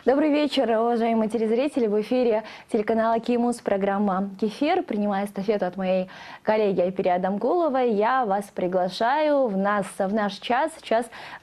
Добрый вечер, уважаемые телезрители. В эфире телеканала Кимус, программа «Кефир». Принимая эстафету от моей коллеги Айпири Адамгуловой, я вас приглашаю в наш час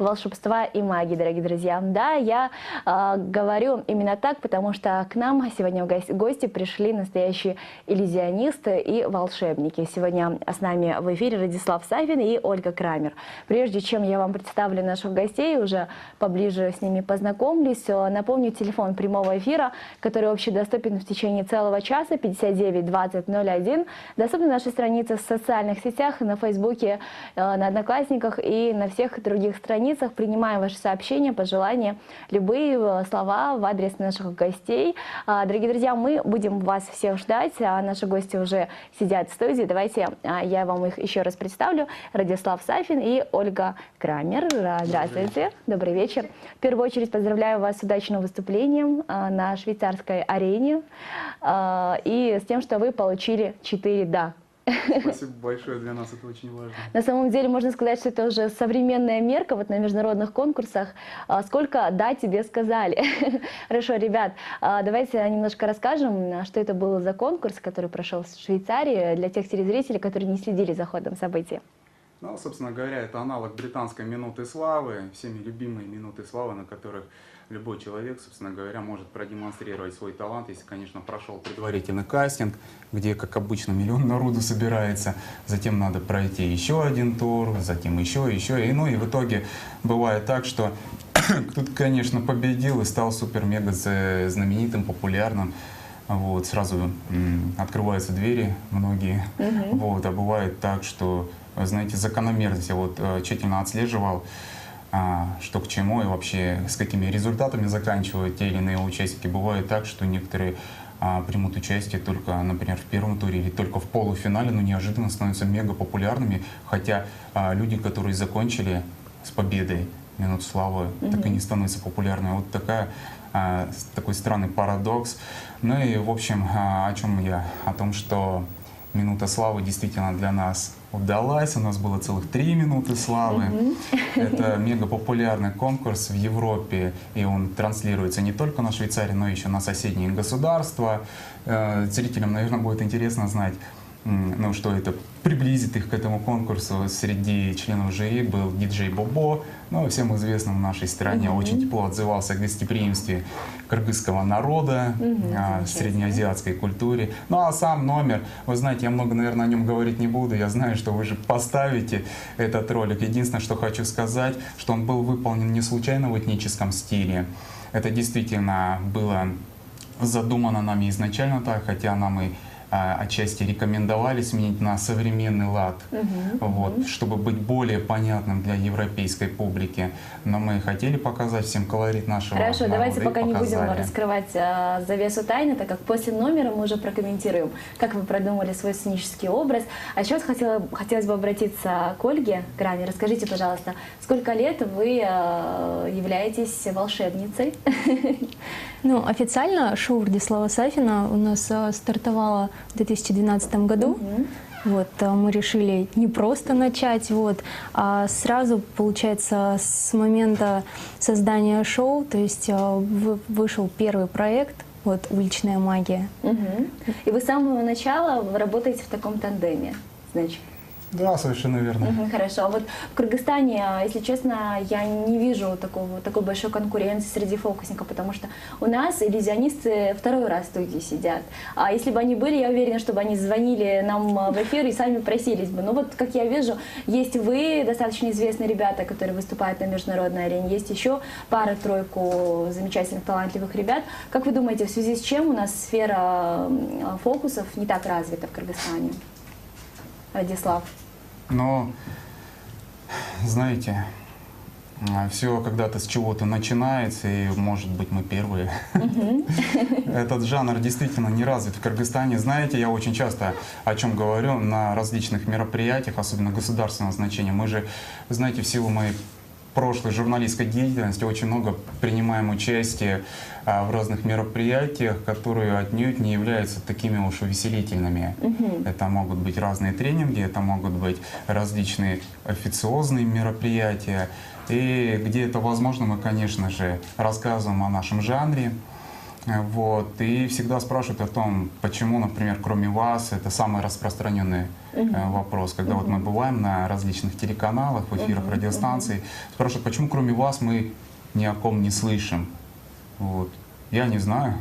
волшебства и магии, дорогие друзья. Да, я говорю именно так, потому что к нам сегодня в гости пришли настоящие иллюзионисты и волшебники. Сегодня с нами в эфире Радислав Сафин и Ольга Крамер. Прежде чем я вам представлю наших гостей, уже поближе с ними познакомлюсь, напомню, телефон прямого эфира, который общедоступен в течение целого часа, 59 20 01. Доступны наши страницы в социальных сетях, на Фейсбуке, на Одноклассниках и на всех других страницах. Принимаем ваши сообщения, пожелания, любые слова в адрес наших гостей. Дорогие друзья, мы будем вас всех ждать. Наши гости уже сидят в студии. Давайте я вам их еще раз представлю. Радислав Сафин и Ольга Крамер. Здравствуйте. Добрый вечер. В первую очередь поздравляю вас с удачным выступлением на швейцарской арене и с тем, что вы получили 4 «да». Спасибо большое, для нас это очень важно. На самом деле можно сказать, что это уже современная мерка вот на международных конкурсах. Сколько «да» тебе сказали? Хорошо, ребят, давайте немножко расскажем, что это был за конкурс, который прошел в Швейцарии, для тех телезрителей, которые не следили за ходом событий. Ну, собственно говоря, это аналог британской минуты славы, всеми любимые минуты славы, на которых любой человек, собственно говоря, может продемонстрировать свой талант, если, конечно, прошел предварительный кастинг, где, как обычно, миллион народу собирается, затем надо пройти еще один тур, затем еще, и в итоге бывает так, что кто-то, конечно, победил и стал супер-мега знаменитым, популярным. Вот, сразу открываются двери многие, вот, а бывает так, что, знаете, закономерность я вот тщательно отслеживал, что к чему и вообще с какими результатами заканчивают те или иные участники. Бывает так, что некоторые примут участие только, например, в первом туре или только в полуфинале, но неожиданно становятся мега популярными, хотя люди, которые закончили с победой минут славы, так и не становятся популярными. Вот такой странный парадокс. Ну и, в общем, о чем я? О том, что минута славы действительно для нас удалась. У нас было целых 3 минуты славы. Это мега популярный конкурс в Европе, и он транслируется не только на Швейцарии, но еще на соседние государства. Зрителям, наверное, будет интересно знать, ну, что это приблизит их к этому конкурсу. Среди членов жюри был диджей Бобо, ну, всем известным в нашей стране, очень тепло отзывался о гостеприимстве кыргызского народа, среднеазиатской культуре. Ну а сам номер, вы знаете, я много, наверное, о нем говорить не буду, я знаю, что вы же поставите этот ролик. Единственное, что хочу сказать, что он был выполнен не случайно в этническом стиле. Это действительно было задумано нами изначально так, хотя нам и отчасти рекомендовали сменить на современный лад, вот, чтобы быть более понятным для европейской публики. Но мы хотели показать всем колорит нашего Хорошо, народа, давайте пока не будем показали. раскрывать завесу тайны, так как после номера мы уже прокомментируем, как вы продумали свой сценический образ. А сейчас хотелось бы обратиться к Ольге Крамер. Расскажите, пожалуйста, сколько лет вы являетесь волшебницей? Ну, официально шоу Радислава Сафина у нас стартовало в 2012 году. Вот, мы решили не просто начать, вот, а сразу, получается, с момента создания шоу, то есть вышел первый проект, вот, «Уличная магия». И вы с самого начала работаете в таком тандеме, значит? Да, совершенно верно. Хорошо. А вот в Кыргызстане, если честно, я не вижу такой большой конкуренции среди фокусников, потому что у нас иллюзионисты второй раз в студии сидят. А если бы они были, я уверена, чтобы они звонили нам в эфир и сами просились бы. Но вот, как я вижу, есть вы, достаточно известные ребята, которые выступают на международной арене, есть еще пара-тройку замечательных, талантливых ребят. Как вы думаете, в связи с чем у нас сфера фокусов не так развита в Кыргызстане? Радислав. Но, знаете, все когда-то с чего-то начинается, и, может быть, мы первые. Этот жанр действительно не развит в Кыргызстане. Знаете, я очень часто о чем говорю на различных мероприятиях, особенно государственного значения. Мы же, знаете, в силу моей прошлой журналистской деятельности очень много принимаем участие в разных мероприятиях, которые отнюдь не являются такими уж увеселительными. Это могут быть разные тренинги, это могут быть различные официозные мероприятия. И где это возможно, мы, конечно же, рассказываем о нашем жанре. Вот. И всегда спрашивают о том, почему, например, кроме вас, это самый распространенный вопрос. Когда вот мы бываем на различных телеканалах, в эфирах радиостанций, спрашивают, почему кроме вас мы ни о ком не слышим. Вот. Я не знаю,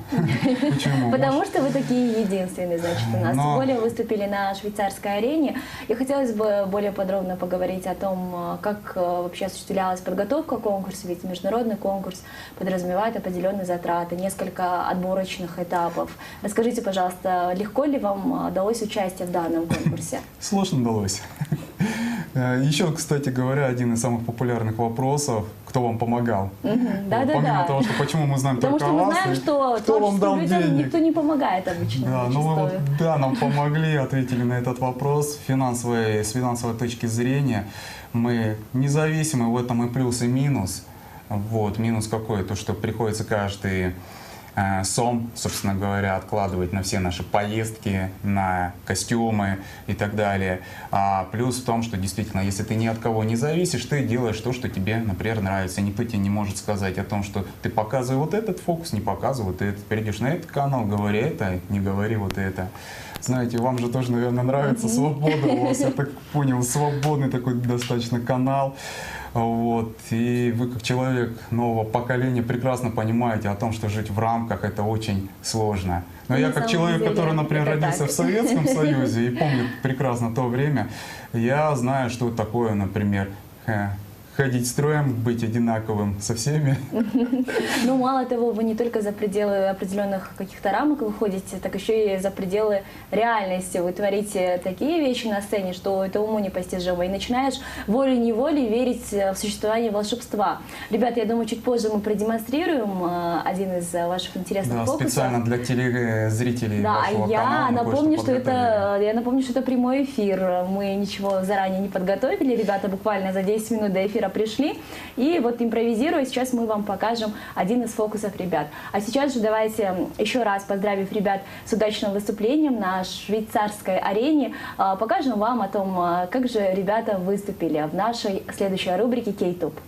почему. Потому что вы такие единственные, значит, у нас. Тем более выступили на швейцарской арене. И хотелось бы более подробно поговорить о том, как вообще осуществлялась подготовка к конкурсу, ведь международный конкурс подразумевает определенные затраты, несколько отборочных этапов. Расскажите, пожалуйста, легко ли вам далось участие в данном конкурсе? Сложно далось. Еще, кстати говоря, один из самых популярных вопросов, кто вам помогал? Помимо того, что почему мы знаем только о вас, потому что мы знаем, что кто вам дал людям денег? никто не помогает обычно. Да, нам помогли, ответили на этот вопрос. С финансовой точки зрения мы независимы, в этом и плюс, и минус. Вот, минус какой? То, что приходится каждый сом, собственно говоря, откладывать на все наши поездки, на костюмы и так далее. А плюс в том, что действительно, если ты ни от кого не зависишь, ты делаешь то, что тебе, например, нравится. Никто тебе не может сказать о том, что ты показывай вот этот фокус, не показывай вот этот. Перейдешь на этот канал, говори это, не говори вот это. Знаете, вам же тоже, наверное, нравится свобода. У вас, я так понял, свободный такой достаточно канал. Вот. И вы, как человек нового поколения, прекрасно понимаете о том, что жить в рамках — это очень сложно. Но я, как человек, который, например, родился в Советском Союзе и помнит прекрасно то время, я знаю, что такое, например, ходить строем, быть одинаковым со всеми. Ну, мало того, вы не только за пределы определенных каких-то рамок выходите, так еще и за пределы реальности. Вы творите такие вещи на сцене, что это уму непостижимо. И начинаешь волей-неволей верить в существование волшебства. Ребята, я думаю, чуть позже мы продемонстрируем один из ваших интересных фокусов. Специально для телезрителей вашего канала. Я напомню, что это прямой эфир. Мы ничего заранее не подготовили. Ребята буквально за 10 минут до эфира пришли. И вот импровизируя, сейчас мы вам покажем один из фокусов ребят. А сейчас же давайте еще раз, поздравив ребят с удачным выступлением на швейцарской арене, покажем вам о том, как же ребята выступили в нашей следующей рубрике «Кей-Туп».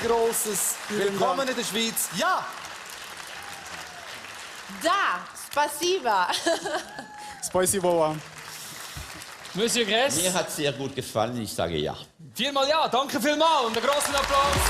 Grosses. Willkommen in der Schweiz. Ja! Да, спасибо. Спасибо вам. Monsieur Gress, Mir hat es sehr gut gefallen, ich sage ja. viermal ja, danke vielmals und einen großen Applaus.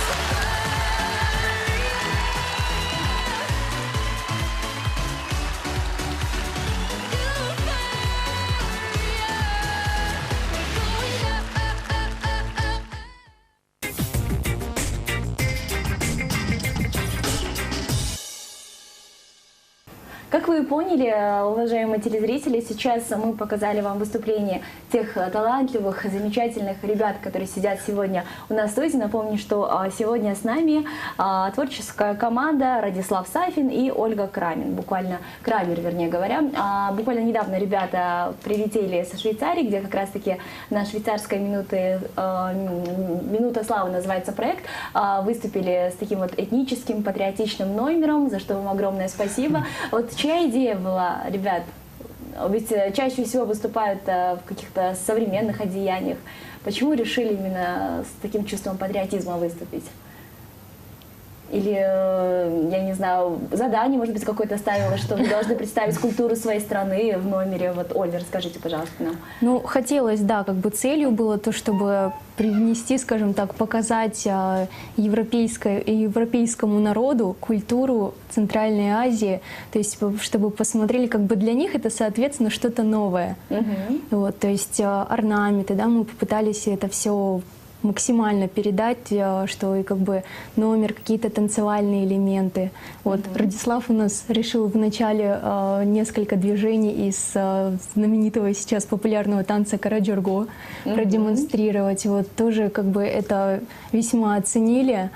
Как вы поняли, уважаемые телезрители, сейчас мы показали вам выступление тех талантливых, замечательных ребят, которые сидят сегодня у нас в студии. Напомню, что сегодня с нами творческая команда Радислав Сафин и Ольга Крамер, вернее говоря. Буквально недавно ребята прилетели со Швейцарии, где как раз-таки на швейцарской минута славы называется проект, выступили с таким вот этническим, патриотичным номером, за что вам огромное спасибо. Вот чья идея была, ребят? Ведь чаще всего выступают в каких-то современных одеяниях. Почему решили именно с таким чувством патриотизма выступить? Или, я не знаю, задание, может быть, какое-то ставило, что вы должны представить культуру своей страны в номере. Вот, Оля, расскажите, пожалуйста, нам. Ну, хотелось, да, как бы целью было то, чтобы привнести, скажем так, показать европейскому народу культуру Центральной Азии, то есть чтобы посмотрели, как бы для них это, соответственно, что-то новое. Вот, то есть орнаменты, да, мы попытались это все максимально передать, что и как бы номер, какие-то танцевальные элементы. Вот Радислав у нас решил вначале несколько движений из знаменитого сейчас популярного танца Караджорго продемонстрировать. Вот тоже как бы это весьма оценили.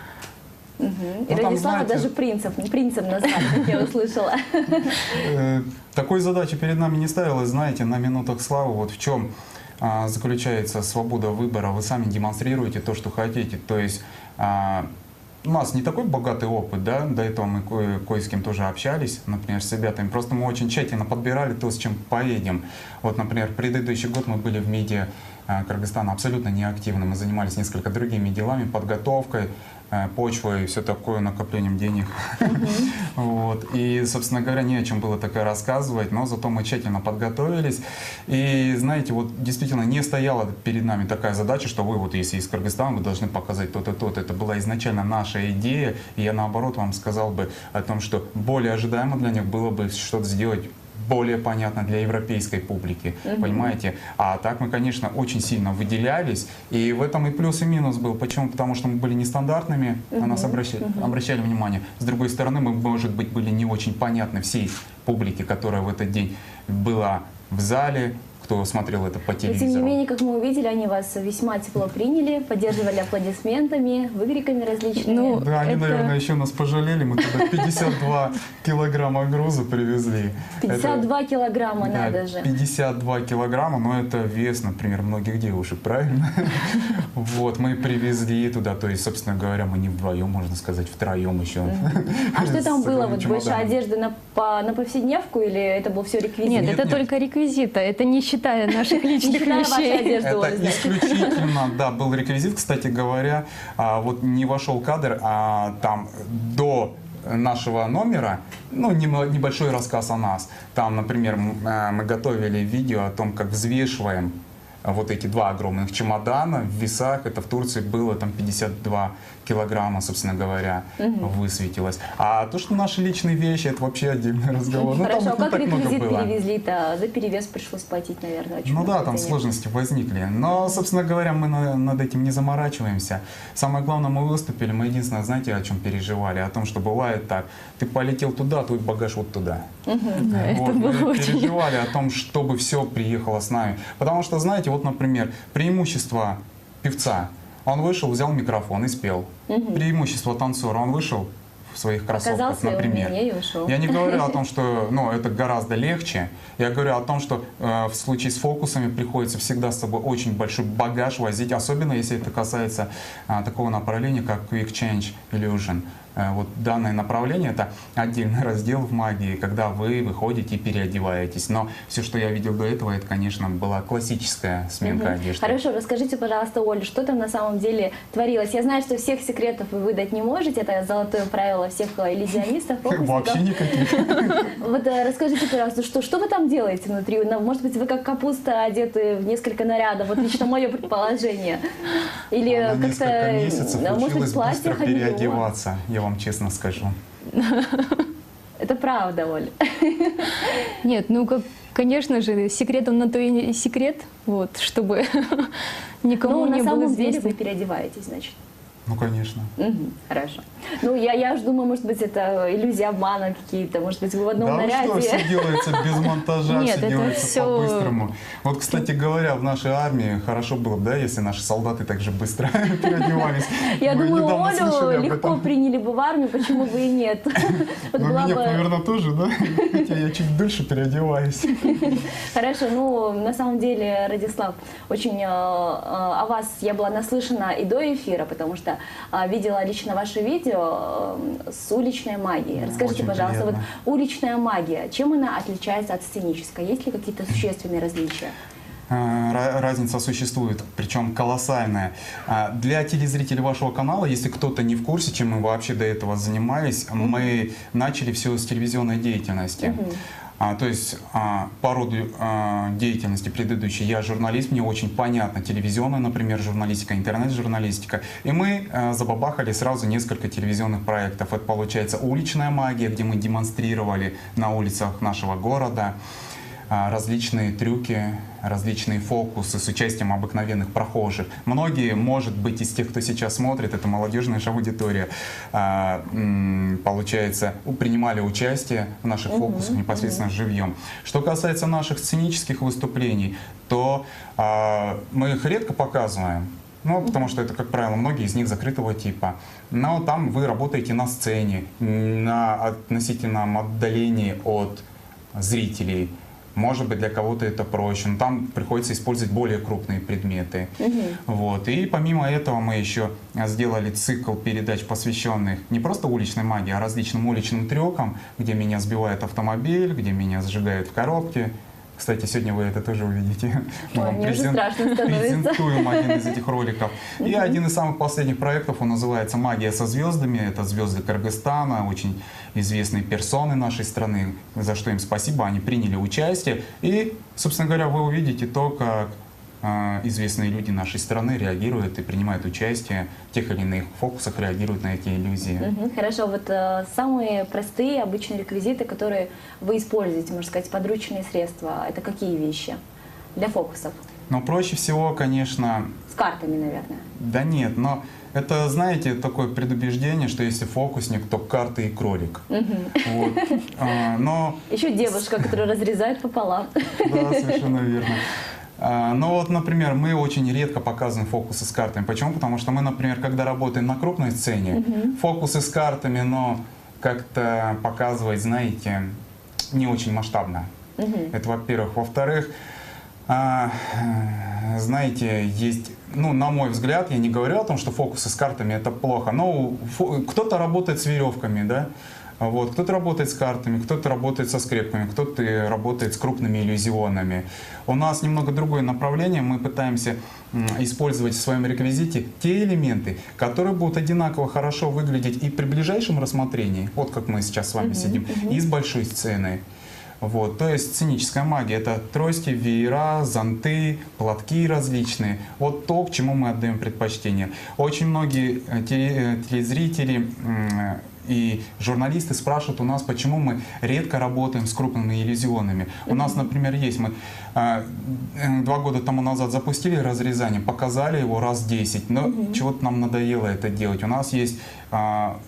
И там, Радислава знаете, даже принцем назвали, как я услышала. Такой задачи перед нами не ставилось, знаете, на минутах славы. Вот в чем заключается свобода выбора. Вы сами демонстрируете то, что хотите. То есть у нас не такой богатый опыт, да, до этого мы кое с кем тоже общались, например, с ребятами. Просто мы очень тщательно подбирали то, с чем поедем. Вот, например, предыдущий год мы были в МИДе Кыргызстана абсолютно неактивно. Мы занимались несколько другими делами, подготовкой, почвой и все такое, накоплением денег. Вот. И, собственно говоря, не о чем было такое рассказывать, но зато мы тщательно подготовились. И, знаете, вот действительно не стояла перед нами такая задача, что вы вот если из Кыргызстана, вы должны показать то-то, то-то. Это была изначально наша идея, и я наоборот вам сказал бы о том, что более ожидаемо для них было бы что-то сделать более понятно для европейской публики, понимаете? А так мы, конечно, очень сильно выделялись, и в этом и плюс, и минус был. Почему? Потому что мы были нестандартными, на нас обращали внимание. С другой стороны, мы, может быть, были не очень понятны всей публике, которая в этот день была в зале, кто смотрел это по Но, телевизору. тем не менее, как мы увидели, они вас весьма тепло приняли, поддерживали аплодисментами, выкриками различными. Ну, Да, они, это- наверное, еще нас пожалели. Мы туда 52 килограмма груза привезли. 52 килограмма, Да, надо же. 52 килограмма, но это вес, например, многих девушек, правильно? Вот, мы привезли туда, то есть, собственно говоря, мы не вдвоем, можно сказать, втроем еще. А что там С было? огромным Вот больше чемоданом. одежды на повседневку или это был все реквизит? Нет, Нет, это нет. только реквизита, это не считая наших Не личных считая вашей вещей. одежды, Это Оля, значит. исключительно, да, был реквизит, кстати говоря, вот не вошел кадр, а там до нашего номера, ну, небольшой рассказ о нас. Там, например, мы готовили видео о том, как взвешиваем вот эти два огромных чемодана в весах. Это в Турции было там 52 килограмма, собственно говоря, высветилось. А то, что наши личные вещи, это вообще отдельный разговор. Ну, там Хорошо, а их не как так много реквизит было. перевезли-то? За перевес пришлось платить, наверное, очень Ну много да, там денег. сложности возникли. Но, собственно говоря, мы над этим не заморачиваемся. Самое главное, мы выступили, мы единственное, знаете, о чем переживали? О том, что бывает так, ты полетел туда, твой багаж вот туда. Да, Вот, это было мы очень... переживали о том, чтобы все приехало с нами. Потому что, знаете, вот, например, преимущество певца. Он вышел, взял микрофон и спел. Преимущество танцора. Он вышел в своих Показал кроссовках, свои например. умения и ушел. Я не говорю о том, что это гораздо легче. Я говорю о том, что в случае с фокусами приходится всегда с собой очень большой багаж возить, особенно если это касается такого направления, как Quick Change Illusion. вот данное направление — это отдельный раздел в магии, когда вы выходите и переодеваетесь. Но все, что я видел до этого, это, конечно, была классическая сменка одежды. Хорошо, расскажите, пожалуйста, Оля, что там на самом деле творилось? Я знаю, что всех секретов вы выдать не можете, это золотое правило всех иллюзионистов, фокусников. Вообще никаких. Вот расскажите, пожалуйста, что вы там делаете внутри? Может быть, вы как капуста одеты в несколько нарядов, вот лично мое предположение. Или На несколько как-то, месяцев может быть, училась в платьях, быстро а не в переодеваться, я вам честно скажу. Это правда, Оля. Нет, ну как, конечно же, секрет он на то и секрет, вот, чтобы никому Ну, не на было самом деле известно. вы переодеваетесь, значит. Ну, конечно. Хорошо. Ну, я уж думаю, может быть, это иллюзии обмана какие-то, может быть, вы в одном Да, наряде. что, все делается без монтажа, Нет, все это делается всё- по-быстрому. Вот, кстати говоря, в нашей армии хорошо было бы, да, если наши солдаты так же быстро переодевались. Я Мы думаю, недавно слышали Олю об легко этом. приняли бы в армию, почему бы и нет. Вот Ну, была меня, бы- наверное, тоже, да? Хотя я чуть дольше переодеваюсь. Хорошо, ну, на самом деле, Радислав, очень о вас я была наслышана и до эфира, потому что видела лично ваше видео с уличной магией. Расскажите, Очень пожалуйста, вот приятно. уличная магия, чем она отличается от сценической? Есть ли какие-то существенные различия? Разница существует, причем колоссальная. Для телезрителей вашего канала, если кто-то не в курсе, чем мы вообще до этого занимались, мы начали все с телевизионной деятельности. То есть по роду деятельности предыдущей я журналист, мне очень понятно телевизионная, например, журналистика, интернет-журналистика. И мы забабахали сразу несколько телевизионных проектов. Это получается уличная магия, где мы демонстрировали на улицах нашего города различные трюки, различные фокусы с участием обыкновенных прохожих. Многие, может быть, из тех, кто сейчас смотрит, это молодежная наша аудитория, получается, принимали участие в наших фокусах непосредственно живьем. Что касается наших сценических выступлений, то мы их редко показываем. Ну, потому что это, как правило, многие из них закрытого типа. Но там вы работаете на сцене, на относительном отдалении от зрителей. Может быть, для кого-то это проще, но там приходится использовать более крупные предметы. Вот. И помимо этого мы еще сделали цикл передач, посвященных не просто уличной магии, а различным уличным трюкам, где меня сбивает автомобиль, где меня сжигают в коробке. Кстати, сегодня вы это тоже увидите. Мы Ой, вам мне уже страшно становится. презентуем один из этих роликов. И один из самых последних проектов, он называется «Магия со звездами». Это звезды Кыргызстана, очень известные персоны нашей страны, за что им спасибо, они приняли участие. И, собственно говоря, вы увидите то, как известные люди нашей страны реагируют и принимают участие в тех или иных фокусах, реагируют на эти иллюзии. Хорошо, вот самые простые обычные реквизиты, которые вы используете, можно сказать, подручные средства, это какие вещи для фокусов? Но проще всего, конечно, С картами, наверное. да нет, но это, знаете, такое предубеждение, что если фокусник, то карты и кролик. Вот. Но Еще девушка, которая разрезает пополам. да, совершенно верно. Но вот, например, мы очень редко показываем фокусы с картами. Почему? Потому что мы, например, когда работаем на крупной сцене, фокусы с картами, но как-то показывать, знаете, не очень масштабно. Это, во-первых. Во-вторых, знаете, есть, ну, на мой взгляд, я не говорю о том, что фокусы с картами это плохо, но кто-то работает с веревками, да? Вот. Кто-то работает с картами, кто-то работает со скрепками, кто-то работает с крупными иллюзионами. У нас немного другое направление. Мы пытаемся использовать в своем реквизите те элементы, которые будут одинаково хорошо выглядеть и при ближайшем рассмотрении, вот как мы сейчас с вами сидим, и с большой сцены. Вот, то есть сценическая магия — это трости, веера, зонты, платки различные. Вот то, к чему мы отдаем предпочтение. Очень многие телезрители и журналисты спрашивают у нас, почему мы редко работаем с крупными иллюзионами. У нас, например, есть, мы 2 года тому назад запустили разрезание, показали его раз 10, но чего-то нам надоело это делать. У нас есть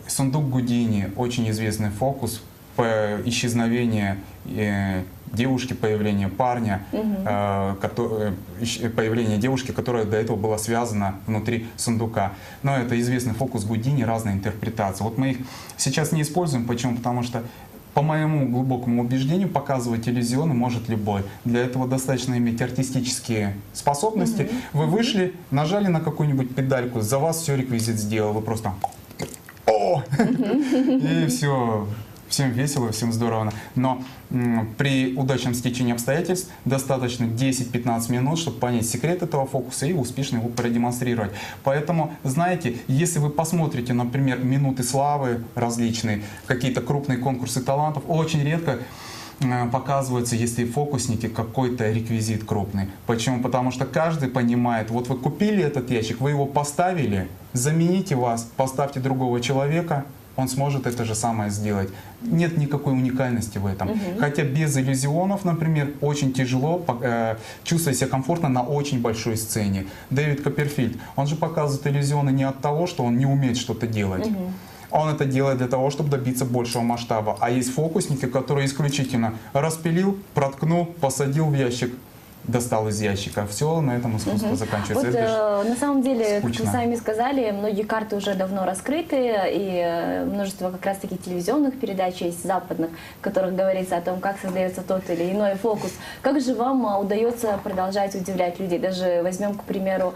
сундук Гудини, очень известный фокус по исчезновению девушки, появление парня, появление девушки, которая до этого была связана внутри сундука. Но это известный фокус Гудини, разные интерпретации. Вот мы их сейчас не используем. Почему? Потому что, по моему глубокому убеждению, показывать иллюзионы может любой. Для этого достаточно иметь артистические способности. Вы вышли, нажали на какую-нибудь педальку, за вас все реквизит сделал. Вы просто... О! И все. Всем весело, всем здорово. Но при удачном стечении обстоятельств достаточно 10-15 минут, чтобы понять секрет этого фокуса и успешно его продемонстрировать. Поэтому, знаете, если вы посмотрите, например, минуты славы различные, какие-то крупные конкурсы талантов, очень редко показываются, если фокусники, какой-то реквизит крупный. Почему? Потому что каждый понимает, вот вы купили этот ящик, вы его поставили, замените вас, поставьте другого человека, он сможет это же самое сделать. Нет никакой уникальности в этом. Хотя без иллюзионов, например, очень тяжело чувствовать себя комфортно на очень большой сцене. Дэвид Копперфильд, он же показывает иллюзионы не от того, что он не умеет что-то делать. Он это делает для того, чтобы добиться большего масштаба. А есть фокусники, которые исключительно распилил, проткнул, посадил в ящик, достал из ящика. Все, на этом искусство заканчивается. Вот, Это на самом деле, как скучно. вы сами сказали, многие карты уже давно раскрыты, и множество как раз-таки телевизионных передач есть, западных, в которых говорится о том, как создается тот или иной фокус. Как же вам удается продолжать удивлять людей? Даже возьмем, к примеру,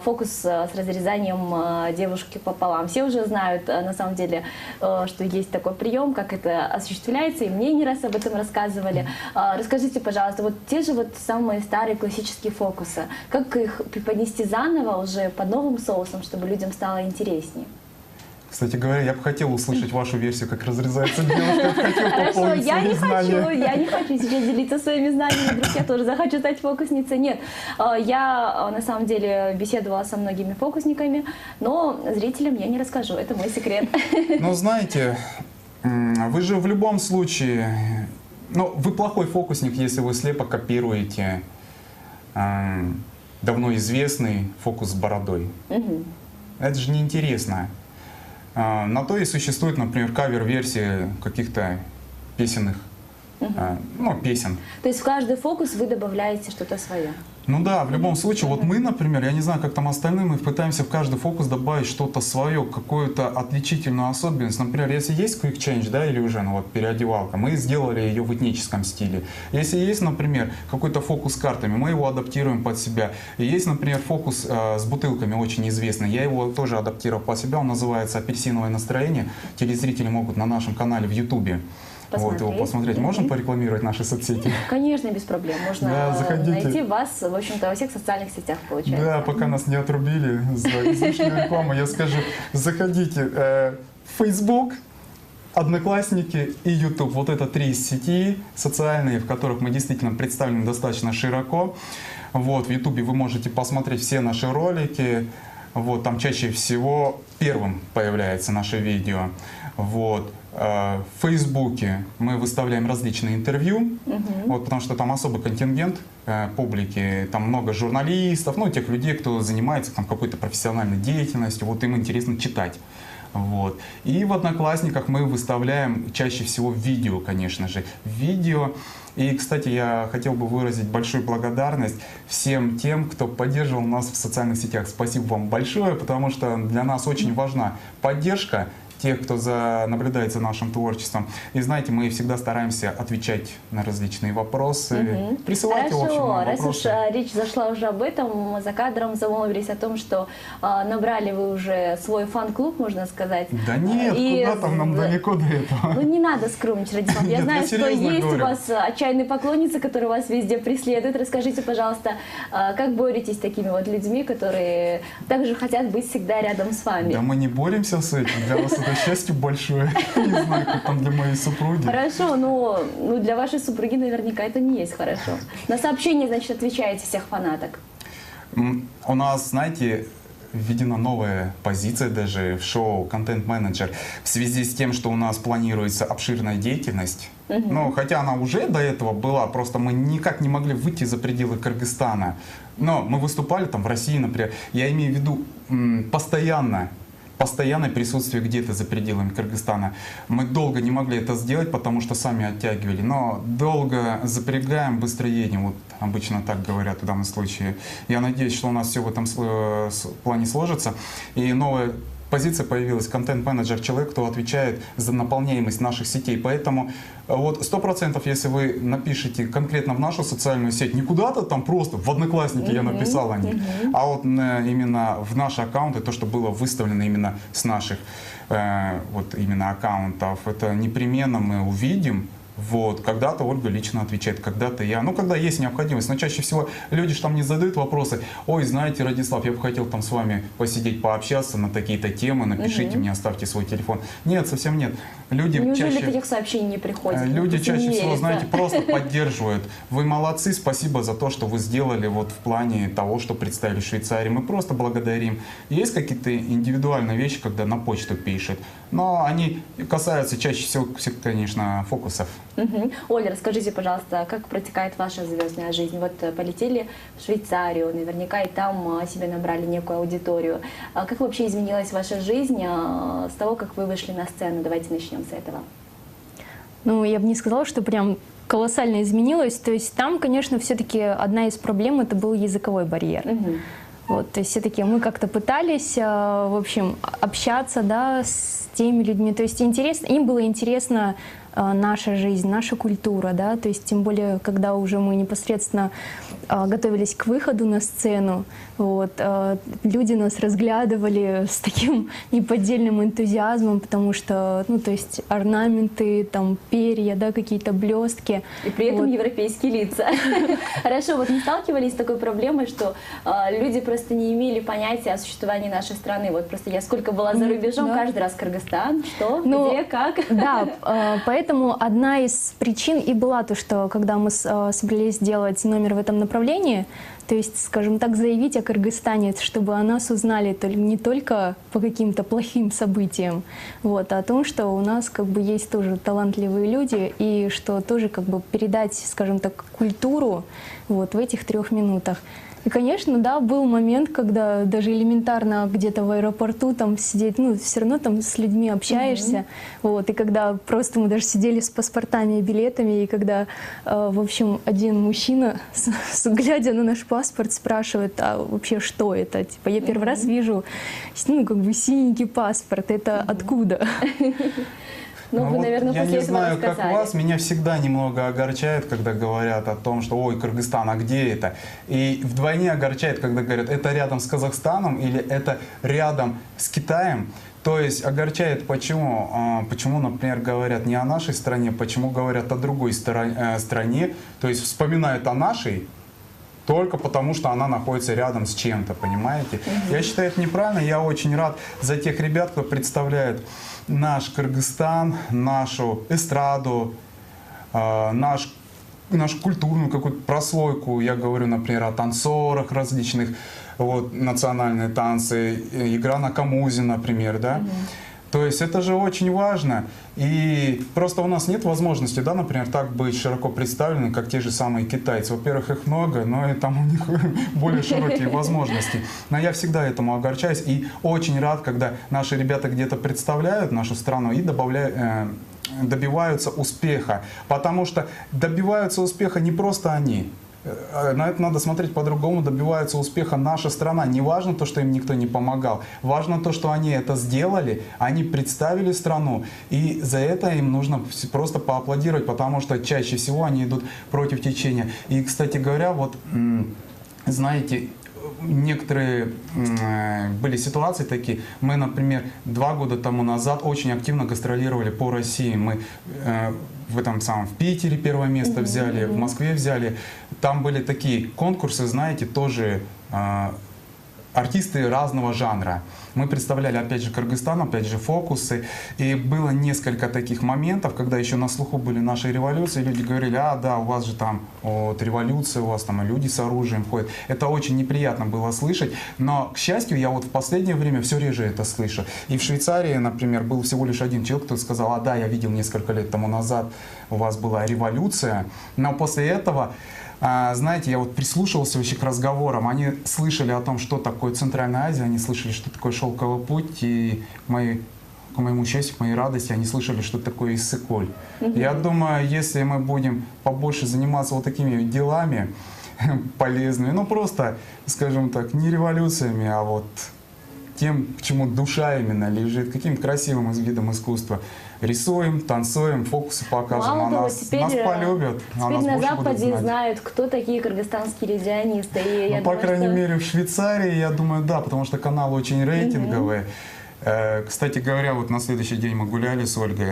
фокус с разрезанием девушки пополам. Все уже знают, на самом деле, что есть такой прием, как это осуществляется, и мне не раз об этом рассказывали. Расскажите, пожалуйста, вот те же вот самые старые классические фокусы, как их преподнести заново уже под новым соусом, чтобы людям стало интереснее? Кстати говоря, я бы хотел услышать вашу версию, как разрезается девушка. Я бы хотел Хорошо, пополнить я свои не знания. хочу, сейчас делиться своими знаниями, вдруг я тоже захочу стать фокусницей. Нет, я на самом деле беседовала со многими фокусниками, но зрителям я не расскажу, это мой секрет. Ну, знаете, вы же в любом случае... Ну, вы плохой фокусник, если вы слепо копируете давно известный фокус с бородой. Это же неинтересно. На то и существует, например, кавер-версии каких-то песенных, песен. То есть в каждый фокус вы добавляете что-то свое? Ну да, в любом случае, вот мы, например, я не знаю, как там остальные, мы пытаемся в каждый фокус добавить что-то свое, какую-то отличительную особенность. Например, если есть Quick Change, да, или уже, вот переодевалка, мы сделали ее в этническом стиле. Если есть, например, какой-то фокус с картами, мы его адаптируем под себя. И есть, например, фокус с бутылками очень известный, я его тоже адаптировал под себя, он называется «Апельсиновое настроение». Телезрители могут на нашем канале в Ютубе вот его посмотреть. Можем порекламировать наши соцсети? Конечно, без проблем. Можно найти вас, в общем-то, во всех социальных сетях, получается. Да, пока нас не отрубили за излишнюю рекламу, я скажу, заходите в Facebook, Одноклассники и YouTube. Вот это 3 сети социальные, в которых мы действительно представлены достаточно широко. Вот, в YouTube вы можете посмотреть все наши ролики. Вот, там чаще всего первым появляется наше видео. Вот. В Фейсбуке мы выставляем различные интервью, вот, потому что там особый контингент публики, там много журналистов, тех людей, кто занимается там какой-то профессиональной деятельностью, вот им интересно читать. Вот. И в Одноклассниках мы выставляем чаще всего видео, конечно же. Видео. И, кстати, я хотел бы выразить большую благодарность всем тем, кто поддерживал нас в социальных сетях. Спасибо вам большое, потому что для нас очень важна поддержка тех, кто наблюдает за нашим творчеством. И знаете, мы всегда стараемся отвечать на различные вопросы. Присылайте, в общем, Хорошо, раз вопросы. уж речь зашла уже об этом, мы за кадром замолвились о том, что набрали вы уже свой фан-клуб, можно сказать. Да нет, куда там, нам далеко до этого. Ну не надо скромничать, Радислав. Я Нет, знаю, я что серьезно есть говорю. у вас отчаянные поклонницы, которые вас везде преследуют. Расскажите, пожалуйста, как боретесь с такими вот людьми, которые также хотят быть всегда рядом с вами? Да мы не боремся с этим, для вас это счастье большое. Не знаю, как там для моей супруги. Хорошо, но для вашей супруги наверняка это не есть хорошо. На сообщения, значит, отвечаете всех фанаток. У нас, знаете, введена новая позиция даже в шоу «Контент-менеджер» в связи с тем, что у нас планируется обширная деятельность. Хотя она уже до этого была, просто мы никак не могли выйти за пределы Кыргызстана. Но мы выступали там в России, например. Я имею в виду постоянное присутствие где-то за пределами Кыргызстана. Мы долго не могли это сделать, потому что сами оттягивали. Но долго запрягаем, быстро едем. Вот обычно так говорят в данном случае. Я надеюсь, что у нас все в этом плане сложится. И новая позиция появилась, контент-менеджер, человек, кто отвечает за наполняемость наших сетей. Поэтому вот 100%, если вы напишите конкретно в нашу социальную сеть, не куда-то там просто, в Одноклассники я написал о них, а вот именно в наши аккаунты, то, что было выставлено именно с наших вот именно аккаунтов, это непременно мы увидим. Вот, когда-то Ольга лично отвечает, когда-то я. Ну, когда есть необходимость. Но чаще всего люди же там не задают вопросы. Ой, знаете, Радислав, я бы хотел там с вами посидеть, пообщаться на такие-то темы, напишите мне, оставьте свой телефон. Нет, совсем нет. Люди Неужели чаще... таких сообщений не приходит? Люди Просто чаще не всего, верится. знаете, просто поддерживают. Вы молодцы, спасибо за то, что вы сделали вот в плане того, что представили в Швейцарии. Мы просто благодарим. Есть какие-то индивидуальные вещи, когда на почту пишут, но они касаются чаще всего, конечно, фокусов. Оля, расскажите, пожалуйста, как протекает ваша звездная жизнь? Вот полетели в Швейцарию, наверняка и там себе набрали некую аудиторию. Как вообще изменилась ваша жизнь с того, как вы вышли на сцену? Давайте начнем с этого. Ну, я бы не сказала, что прям колоссально изменилось. То есть там, конечно, все-таки одна из проблем — это был языковой барьер. Вот, то есть все-таки мы как-то пытались, в общем, общаться, да, с теми людьми. То есть интересно, им было интересно наша жизнь, наша культура, да, то есть тем более, когда уже мы непосредственно готовились к выходу на сцену, вот, люди нас разглядывали с таким неподдельным энтузиазмом, потому что, ну, то есть орнаменты, там, перья, да, какие-то блестки. И при этом Вот. европейские лица. Хорошо, вот не сталкивались с такой проблемой, что люди просто не имели понятия о существовании нашей страны. Вот просто я сколько была за рубежом, Да. каждый раз Кыргызстан, что, Ну, где, как. Да, поэтому одна из причин и была то, что когда мы собрались делать номер в этом направлении, то есть, скажем так, заявить о Кыргызстане, чтобы о нас узнали не только по каким-то плохим событиям, вот, а о том, что у нас как бы есть тоже талантливые люди, и что тоже как бы передать, скажем так, культуру вот в этих 3 минутах. И, конечно, да, был момент, когда даже элементарно где-то в аэропорту там сидеть, ну, все равно там с людьми общаешься, вот, и когда просто мы даже сидели с паспортами и билетами, и когда, в общем, один мужчина, глядя на наш паспорт, спрашивает, а вообще что это? Типа, я первый раз вижу, ну, как бы синенький паспорт, это откуда? Ну, вы, вот наверное, я после не этого знаю, как рассказали. вас, меня всегда немного огорчает, когда говорят о том, что ой, Кыргызстан, а где это? И вдвойне огорчает, когда говорят, это рядом с Казахстаном или это рядом с Китаем. То есть огорчает почему? Почему, например, говорят не о нашей стране, почему говорят о другой стране, то есть вспоминают о нашей, только потому, что она находится рядом с чем-то, понимаете? Я считаю, это неправильно. Я очень рад за тех ребят, кто представляет наш Кыргызстан, нашу эстраду, нашу культурную какую-то прослойку. Я говорю, например, о танцорах различных, вот, национальные танцы, игра на камузе, например, да? То есть это же очень важно. И просто у нас нет возможности, да, например, так быть широко представлены, как те же самые китайцы. Во-первых, их много, но и там у них более широкие возможности. Но я всегда этому огорчаюсь и очень рад, когда наши ребята где-то представляют нашу страну и добиваются успеха. Потому что добиваются успеха не просто они. На это надо смотреть по-другому. Добивается успеха наша страна. Не важно то, что им никто не помогал. Важно то, что они это сделали. Они представили страну. И за это им нужно просто поаплодировать, потому что чаще всего они идут против течения. И, кстати говоря, вот знаете, некоторые были ситуации такие. Мы, например, 2 года тому назад очень активно гастролировали по России. Мы в Питере 1 место взяли, в Москве взяли. Там были такие конкурсы, знаете, тоже артисты разного жанра. Мы представляли, опять же, Кыргызстан, опять же, фокусы. И было несколько таких моментов, когда еще на слуху были наши революции. Люди говорили, а, да, у вас же там вот, революция, у вас там люди с оружием ходят. Это очень неприятно было слышать. Но, к счастью, я вот в последнее время все реже это слышу. И в Швейцарии, например, был всего лишь один человек, кто сказал, а, да, я видел несколько лет тому назад, у вас была революция. Но после этого... знаете, я вот прислушивался вообще к разговорам. Они слышали о том, что такое Центральная Азия, они слышали, что такое Шелковый путь, и к моему счастью, к моей радости, они слышали, что такое Иссык-Куль. Я думаю, если мы будем побольше заниматься вот такими делами полезными, ну просто, скажем так, не революциями, а вот тем, к чему душа именно лежит, каким красивым видом искусства. Рисуем, танцуем, фокусы покажем, Мало а того, нас теперь полюбят, а теперь нас на больше будут Западе знать. знают, кто такие кыргызстанские иллюзионисты. И я Ну, по думаю, крайней что- мере, в Швейцарии, я думаю, да, потому что канал очень рейтинговый. Кстати говоря, вот на следующий день мы гуляли с Ольгой,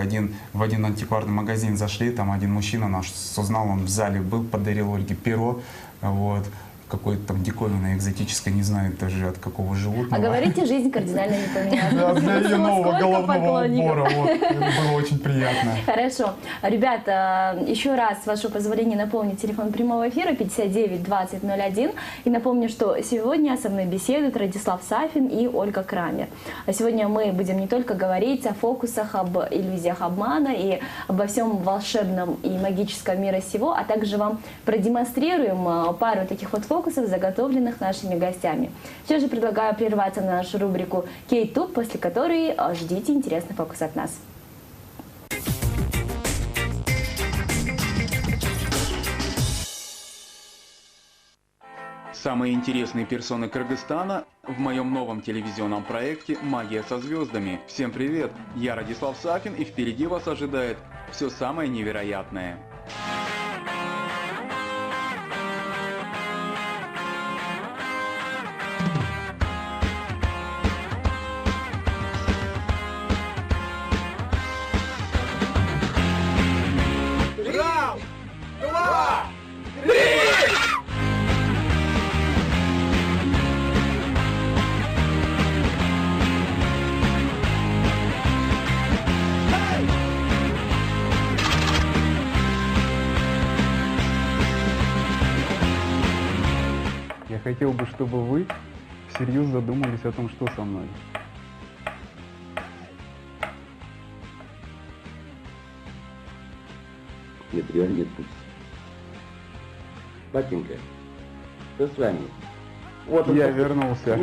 в один антикварный магазин зашли, там один мужчина нас узнал, он в зале был, подарил Ольге перо, вот, какое-то там диковинное, экзотическое, не знаю даже от какого животного. А говорите, жизнь кардинально не поменялась. Да, для ее нового Сколько головного поклонников. убора, вот, это было очень приятно. Хорошо. Ребята, еще раз, с вашего позволения, напомню, телефон прямого эфира 59 20 01. И напомню, что сегодня со мной беседуют Радислав Сафин и Ольга Крамер. А сегодня мы будем не только говорить о фокусах, об иллюзиях обмана и обо всем волшебном и магическом мира сего, а также вам продемонстрируем пару таких вот фокусов, заготовленных нашими гостями. Сейчас же предлагаю прерваться на нашу рубрику «Кей-Туб», после которой ждите интересный фокус от нас. Самые интересные персоны Кыргызстана в моем новом телевизионном проекте «Магия со звездами». Всем привет! Я Радислав Сафин, и впереди вас ожидает все самое невероятное. Я хотел бы, чтобы вы всерьез задумались о том, что со мной. Дмитрий Олегович. Батенька, что с вами? Вот Я вернулся.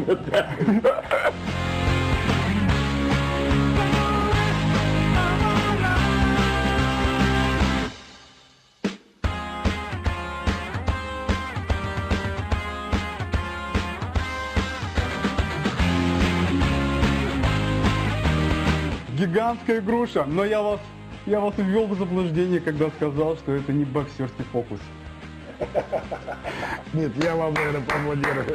Гигантская груша, но я вас ввел в заблуждение, когда сказал, что это не боксерский фокус. Нет, я вам, наверное, поаплодирую.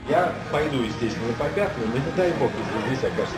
Я пойду, естественно, по пятнам, но не дай бог, если здесь окажется.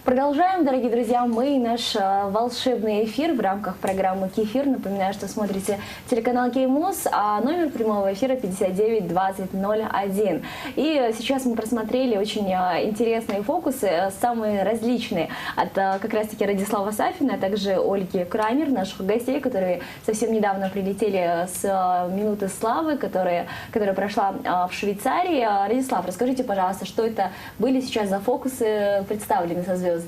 Продолжаем, дорогие друзья, мы и наш волшебный эфир в рамках программы «Кефир». Напоминаю, что смотрите телеканал Кей-Муз, а номер прямого эфира 59 20 01. И сейчас мы просмотрели очень интересные фокусы, самые различные, от как раз-таки Радислава Сафина, а также Ольги Крамер, наших гостей, которые совсем недавно прилетели с «Минуты славы», которая прошла в Швейцарии. Радислав, расскажите, пожалуйста, что это были сейчас за фокусы, представлены со звездами?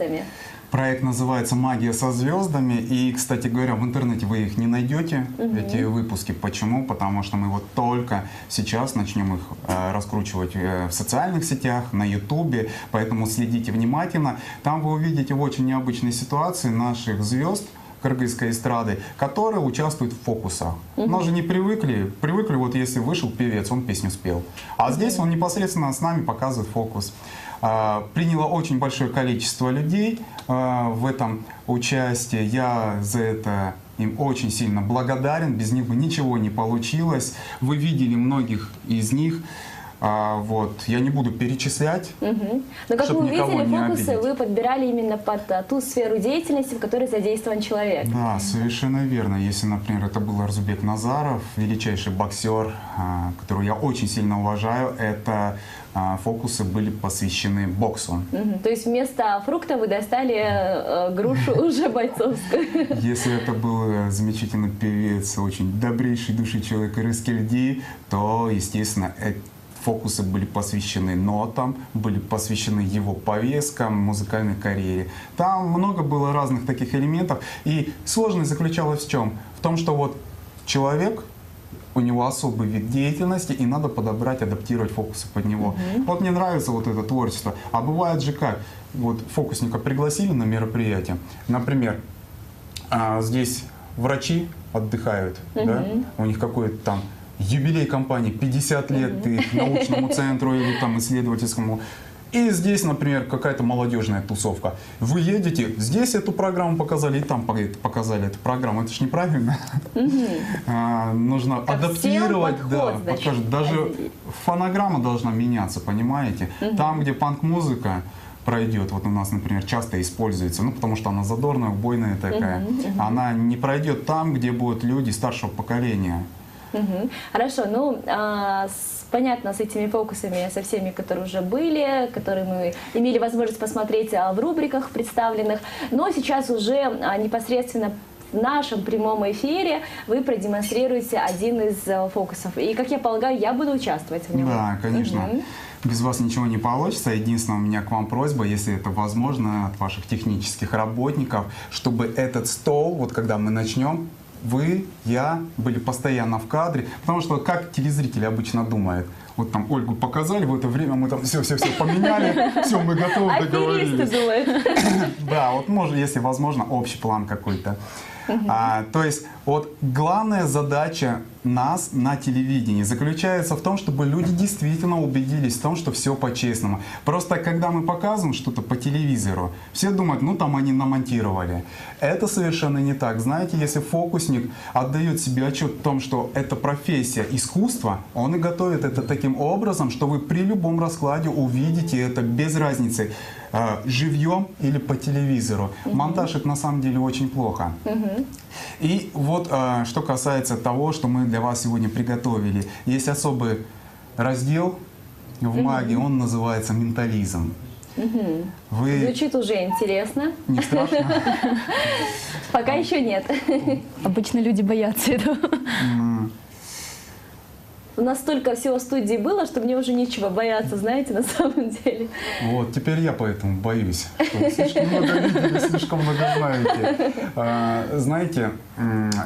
Проект называется «Магия со звездами». И, кстати говоря, в интернете вы их не найдете, эти выпуски. Почему? Потому что мы вот только сейчас начнем их раскручивать в социальных сетях, на Ютубе. Поэтому следите внимательно. Там вы увидите в очень необычной ситуации наших звезд кыргызской эстрады, которые участвуют в фокусах. Но же не привыкли. Привыкли, вот если вышел певец, он песню спел. А здесь он непосредственно с нами показывает фокус. Приняло очень большое количество людей в этом участие. Я за это им очень сильно благодарен. Без них бы ничего не получилось. Вы видели многих из них. Вот. Я не буду перечислять, Но как чтобы мы никого увидели, не фокусы обидеть. вы подбирали именно под ту сферу деятельности, в которой задействован человек. Да, совершенно верно. Если, например, это был Арзубек Назаров, величайший боксер, которого я очень сильно уважаю, это фокусы были посвящены боксу. То есть вместо фрукта вы достали грушу уже бойцовскую. Если это был замечательный певец, очень добрейший души человек Рыскельди, то, естественно, фокусы были посвящены нотам, были посвящены его повесткам, музыкальной карьере. Там много было разных таких элементов. И сложность заключалась в чем? В том, что вот человек, у него особый вид деятельности, и надо подобрать, адаптировать фокусы под него. Вот мне нравится вот это творчество. А бывает же как? Вот фокусника пригласили на мероприятие. Например, здесь врачи отдыхают, да? У них какой-то там юбилей компании, 50 лет их научному центру или там исследовательскому. И здесь, например, какая-то молодежная тусовка. Вы едете, здесь эту программу показали, и там показали эту программу. Это ж неправильно. Нужно адаптировать. Даже фонограмма должна меняться, понимаете? Там, где панк-музыка пройдет, вот у нас, например, часто используется, ну, потому что она задорная, убойная такая. Она не пройдет там, где будут люди старшего поколения. Хорошо, ну, понятно, с этими фокусами, со всеми, которые уже были, которые мы имели возможность посмотреть в рубриках представленных, но сейчас уже непосредственно в нашем прямом эфире вы продемонстрируете один из фокусов. И, как я полагаю, я буду участвовать в нем. Да, конечно. Без вас ничего не получится. Единственное, у меня к вам просьба, если это возможно, от ваших технических работников, чтобы этот стол, вот когда мы начнем, вы, я были постоянно в кадре, потому что как телезрители обычно думают, вот там Ольгу показали, в это время мы там все поменяли, все, мы готовы, договорились. Да, вот может, если возможно, общий план какой-то. То есть вот главная задача нас на телевидении заключается в том, чтобы люди действительно убедились в том, что все по-честному. Просто когда мы показываем что-то по телевизору, все думают, ну там они намонтировали. Это совершенно не так. Знаете, если фокусник отдает себе отчет в том, что это профессия искусства, он и готовит это таким образом, что вы при любом раскладе увидите это без разницы, живьем или по телевизору. Монтаж — это на самом деле очень плохо. И вот что касается того, что мы для вас сегодня приготовили. Есть особый раздел в магии, он называется «Ментализм». Звучит уже интересно. Не страшно? Пока еще нет. Обычно люди боятся этого. У нас столько всего в студии было, что мне уже нечего бояться, знаете, на самом деле. Вот, теперь я поэтому боюсь, что слишком много видели, слишком много знаете. Знаете,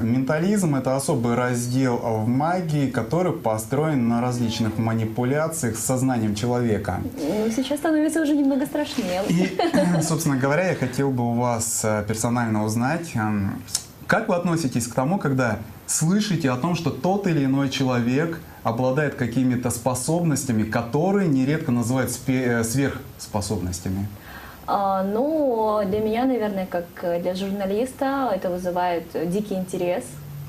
ментализм — это особый раздел в магии, который построен на различных манипуляциях с сознанием человека. Ну, сейчас становится уже немного страшнее. И, собственно говоря, я хотел бы у вас персонально узнать, как вы относитесь к тому, когда слышите о том, что тот или иной человек обладает какими-то способностями, которые нередко называют сверхспособностями? Ну, для меня, наверное, как для журналиста, это вызывает дикий интерес.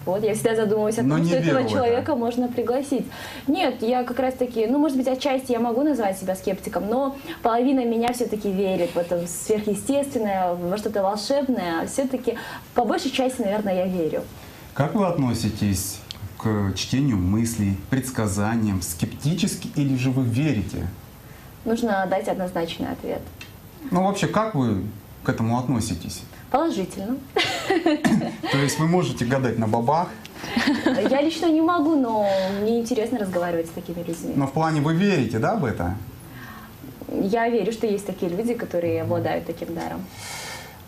Вот, я всегда задумываюсь о том, что этого человека можно пригласить. Нет, я как раз таки, ну, может быть, отчасти я могу назвать себя скептиком, но половина меня все-таки верит в это сверхъестественное, во что-то волшебное. Все-таки по большей части, наверное, я верю. Как вы относитесь к чтению мыслей, предсказаниям, скептически или же вы верите? Нужно дать однозначный ответ. Ну, вообще, как вы к этому относитесь? Положительно. То есть вы можете гадать на бабах? Я лично не могу, но мне интересно разговаривать с такими людьми. Но в плане вы верите, да, в это? Я верю, что есть такие люди, которые обладают таким даром.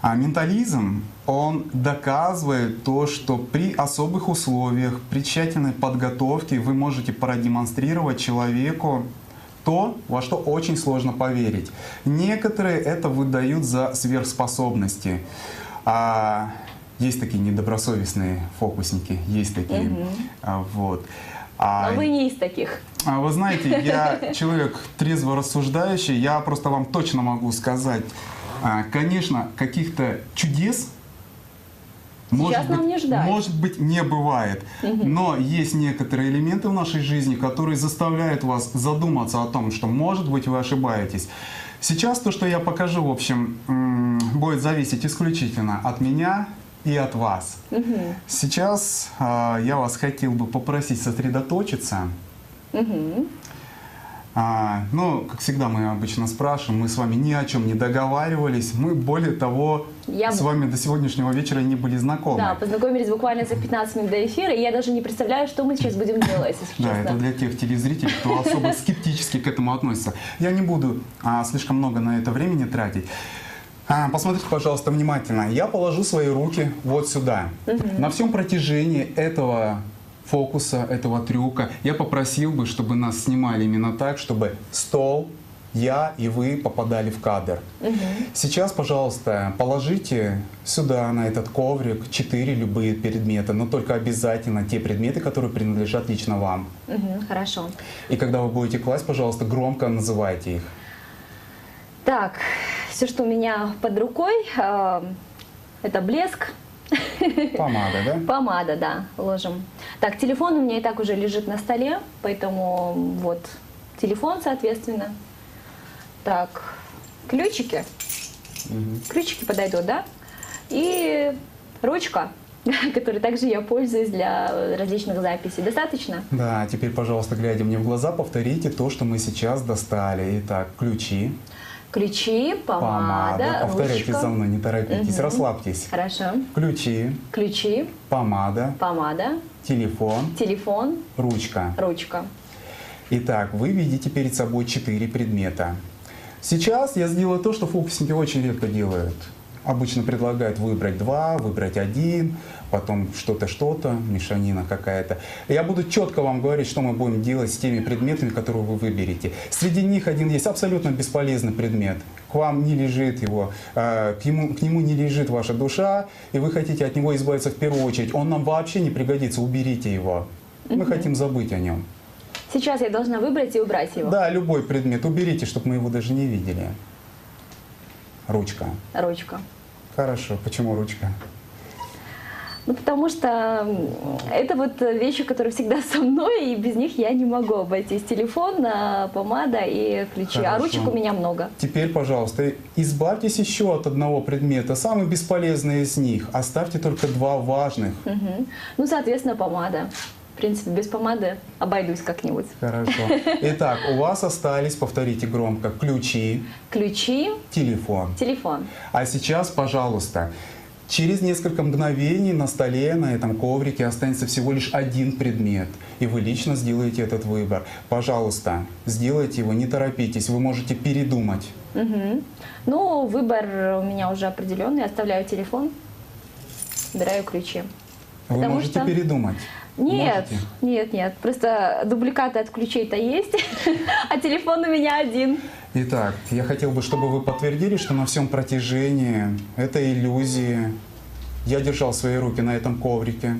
А ментализм, он доказывает то, что при особых условиях, при тщательной подготовке вы можете продемонстрировать человеку то, во что очень сложно поверить. Некоторые это выдают за сверхспособности. Есть такие недобросовестные фокусники, есть такие. Вот. Но вы не из таких. Вы знаете, я человек трезво рассуждающий, я просто вам точно могу сказать, конечно, каких-то чудес Сейчас нам не ждать. Может быть, не бывает. Но есть некоторые элементы в нашей жизни, которые заставляют вас задуматься о том, что, может быть, вы ошибаетесь. Сейчас то, что я покажу, в общем, будет зависеть исключительно от меня и от вас. Сейчас я вас хотел бы попросить сосредоточиться. Ну, как всегда, мы обычно спрашиваем, мы с вами ни о чем не договаривались, мы, более того, с вами до сегодняшнего вечера не были знакомы. Да, познакомились буквально за 15 минут до эфира, и я даже не представляю, что мы сейчас будем делать, если Да, честно. это для тех телезрителей, кто особо скептически к этому относится. Я не буду слишком много на это времени тратить. Посмотрите, пожалуйста, внимательно. Я положу свои руки вот сюда. На всем протяжении этого фокуса, этого трюка, я попросил бы, чтобы нас снимали именно так, чтобы стол, я и вы попадали в кадр. Сейчас, пожалуйста, положите сюда, на этот коврик, 4 любые предмета, но только обязательно те предметы, которые принадлежат лично вам. Хорошо. И когда вы будете класть, пожалуйста, громко называйте их. Так, все, что у меня под рукой, это блеск. Помада, да? Помада, да, ложим. Так, телефон у меня и так уже лежит на столе, поэтому вот телефон, соответственно. Так, ключики. Ключики подойдут, да? И ручка, которой также я пользуюсь для различных записей. Достаточно? Да, теперь, пожалуйста, глядя мне в глаза, повторите то, что мы сейчас достали. Итак, ключи. Ключи, помада, Повторяйте ручка. за мной, не торопитесь, расслабьтесь. Хорошо. Ключи, Ключи, помада, помада, телефон, телефон, ручка. ручка. Итак, вы видите перед собой 4 предмета. Сейчас я сделаю то, что фокусники очень редко делают. Обычно предлагают выбрать 2, выбрать 1, потом что-то, мешанина какая-то. Я буду четко вам говорить, что мы будем делать с теми предметами, которые вы выберете. Среди них один есть абсолютно бесполезный предмет. К вам не лежит его, к нему не лежит ваша душа, и вы хотите от него избавиться в первую очередь. Он нам вообще не пригодится, уберите его. Мы хотим забыть о нем. Сейчас я должна выбрать и убрать его. Да, любой предмет уберите, чтобы мы его даже не видели. Ручка. Ручка. Хорошо. Почему ручка? Ну, потому что это вот вещи, которые всегда со мной, и без них я не могу обойтись. Телефон, помада и ключи. Хорошо. А ручек у меня много. Теперь, пожалуйста, избавьтесь еще от одного предмета, самый бесполезный из них. Оставьте только 2 важных. Ну, соответственно, помада. В принципе, без помады обойдусь как-нибудь. Хорошо. Итак, у вас остались, повторите громко, ключи, Ключи, телефон. телефон. А сейчас, пожалуйста, через несколько мгновений на столе, на этом коврике останется всего лишь 1 предмет. И вы лично сделаете этот выбор. Пожалуйста, сделайте его, не торопитесь, вы можете передумать. Ну, выбор у меня уже определенный. Оставляю телефон, убираю ключи. Вы Потому можете что- передумать. Нет, Можете? нет. Просто дубликаты от ключей-то есть, а телефон у меня один. Итак, я хотел бы, чтобы вы подтвердили, что на всем протяжении этой иллюзии я держал свои руки на этом коврике.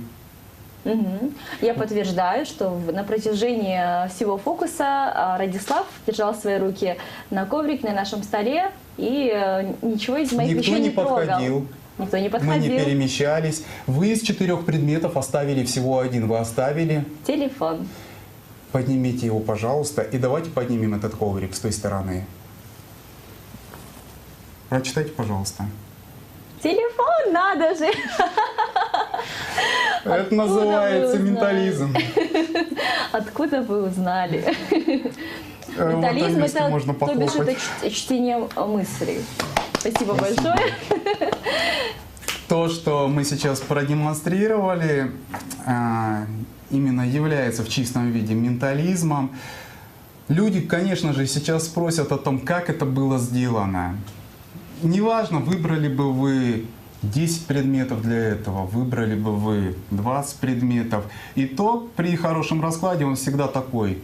Я подтверждаю, что на протяжении всего фокуса Радислав держал свои руки на коврике на нашем столе и ничего из моих Никто вещей не не трогал. подходил. Никто не Мы не подходил. перемещались. Вы из 4 предметов оставили всего 1. Вы оставили. Телефон. Поднимите его, пожалуйста. И давайте поднимем этот коврик с той стороны. Прочитайте, пожалуйста. Телефон, надо же! Это называется вы узнали? ментализм. Откуда вы узнали? Вот Ментализм вместе это, можно то бишь, это похлопать. чтение мыслей. Спасибо большое. То, что мы сейчас продемонстрировали, именно является в чистом виде ментализмом. Люди, конечно же, сейчас спросят о том, как это было сделано. Неважно, выбрали бы вы 10 предметов для этого, выбрали бы вы 20 предметов. Итог при хорошем раскладе, он всегда такой.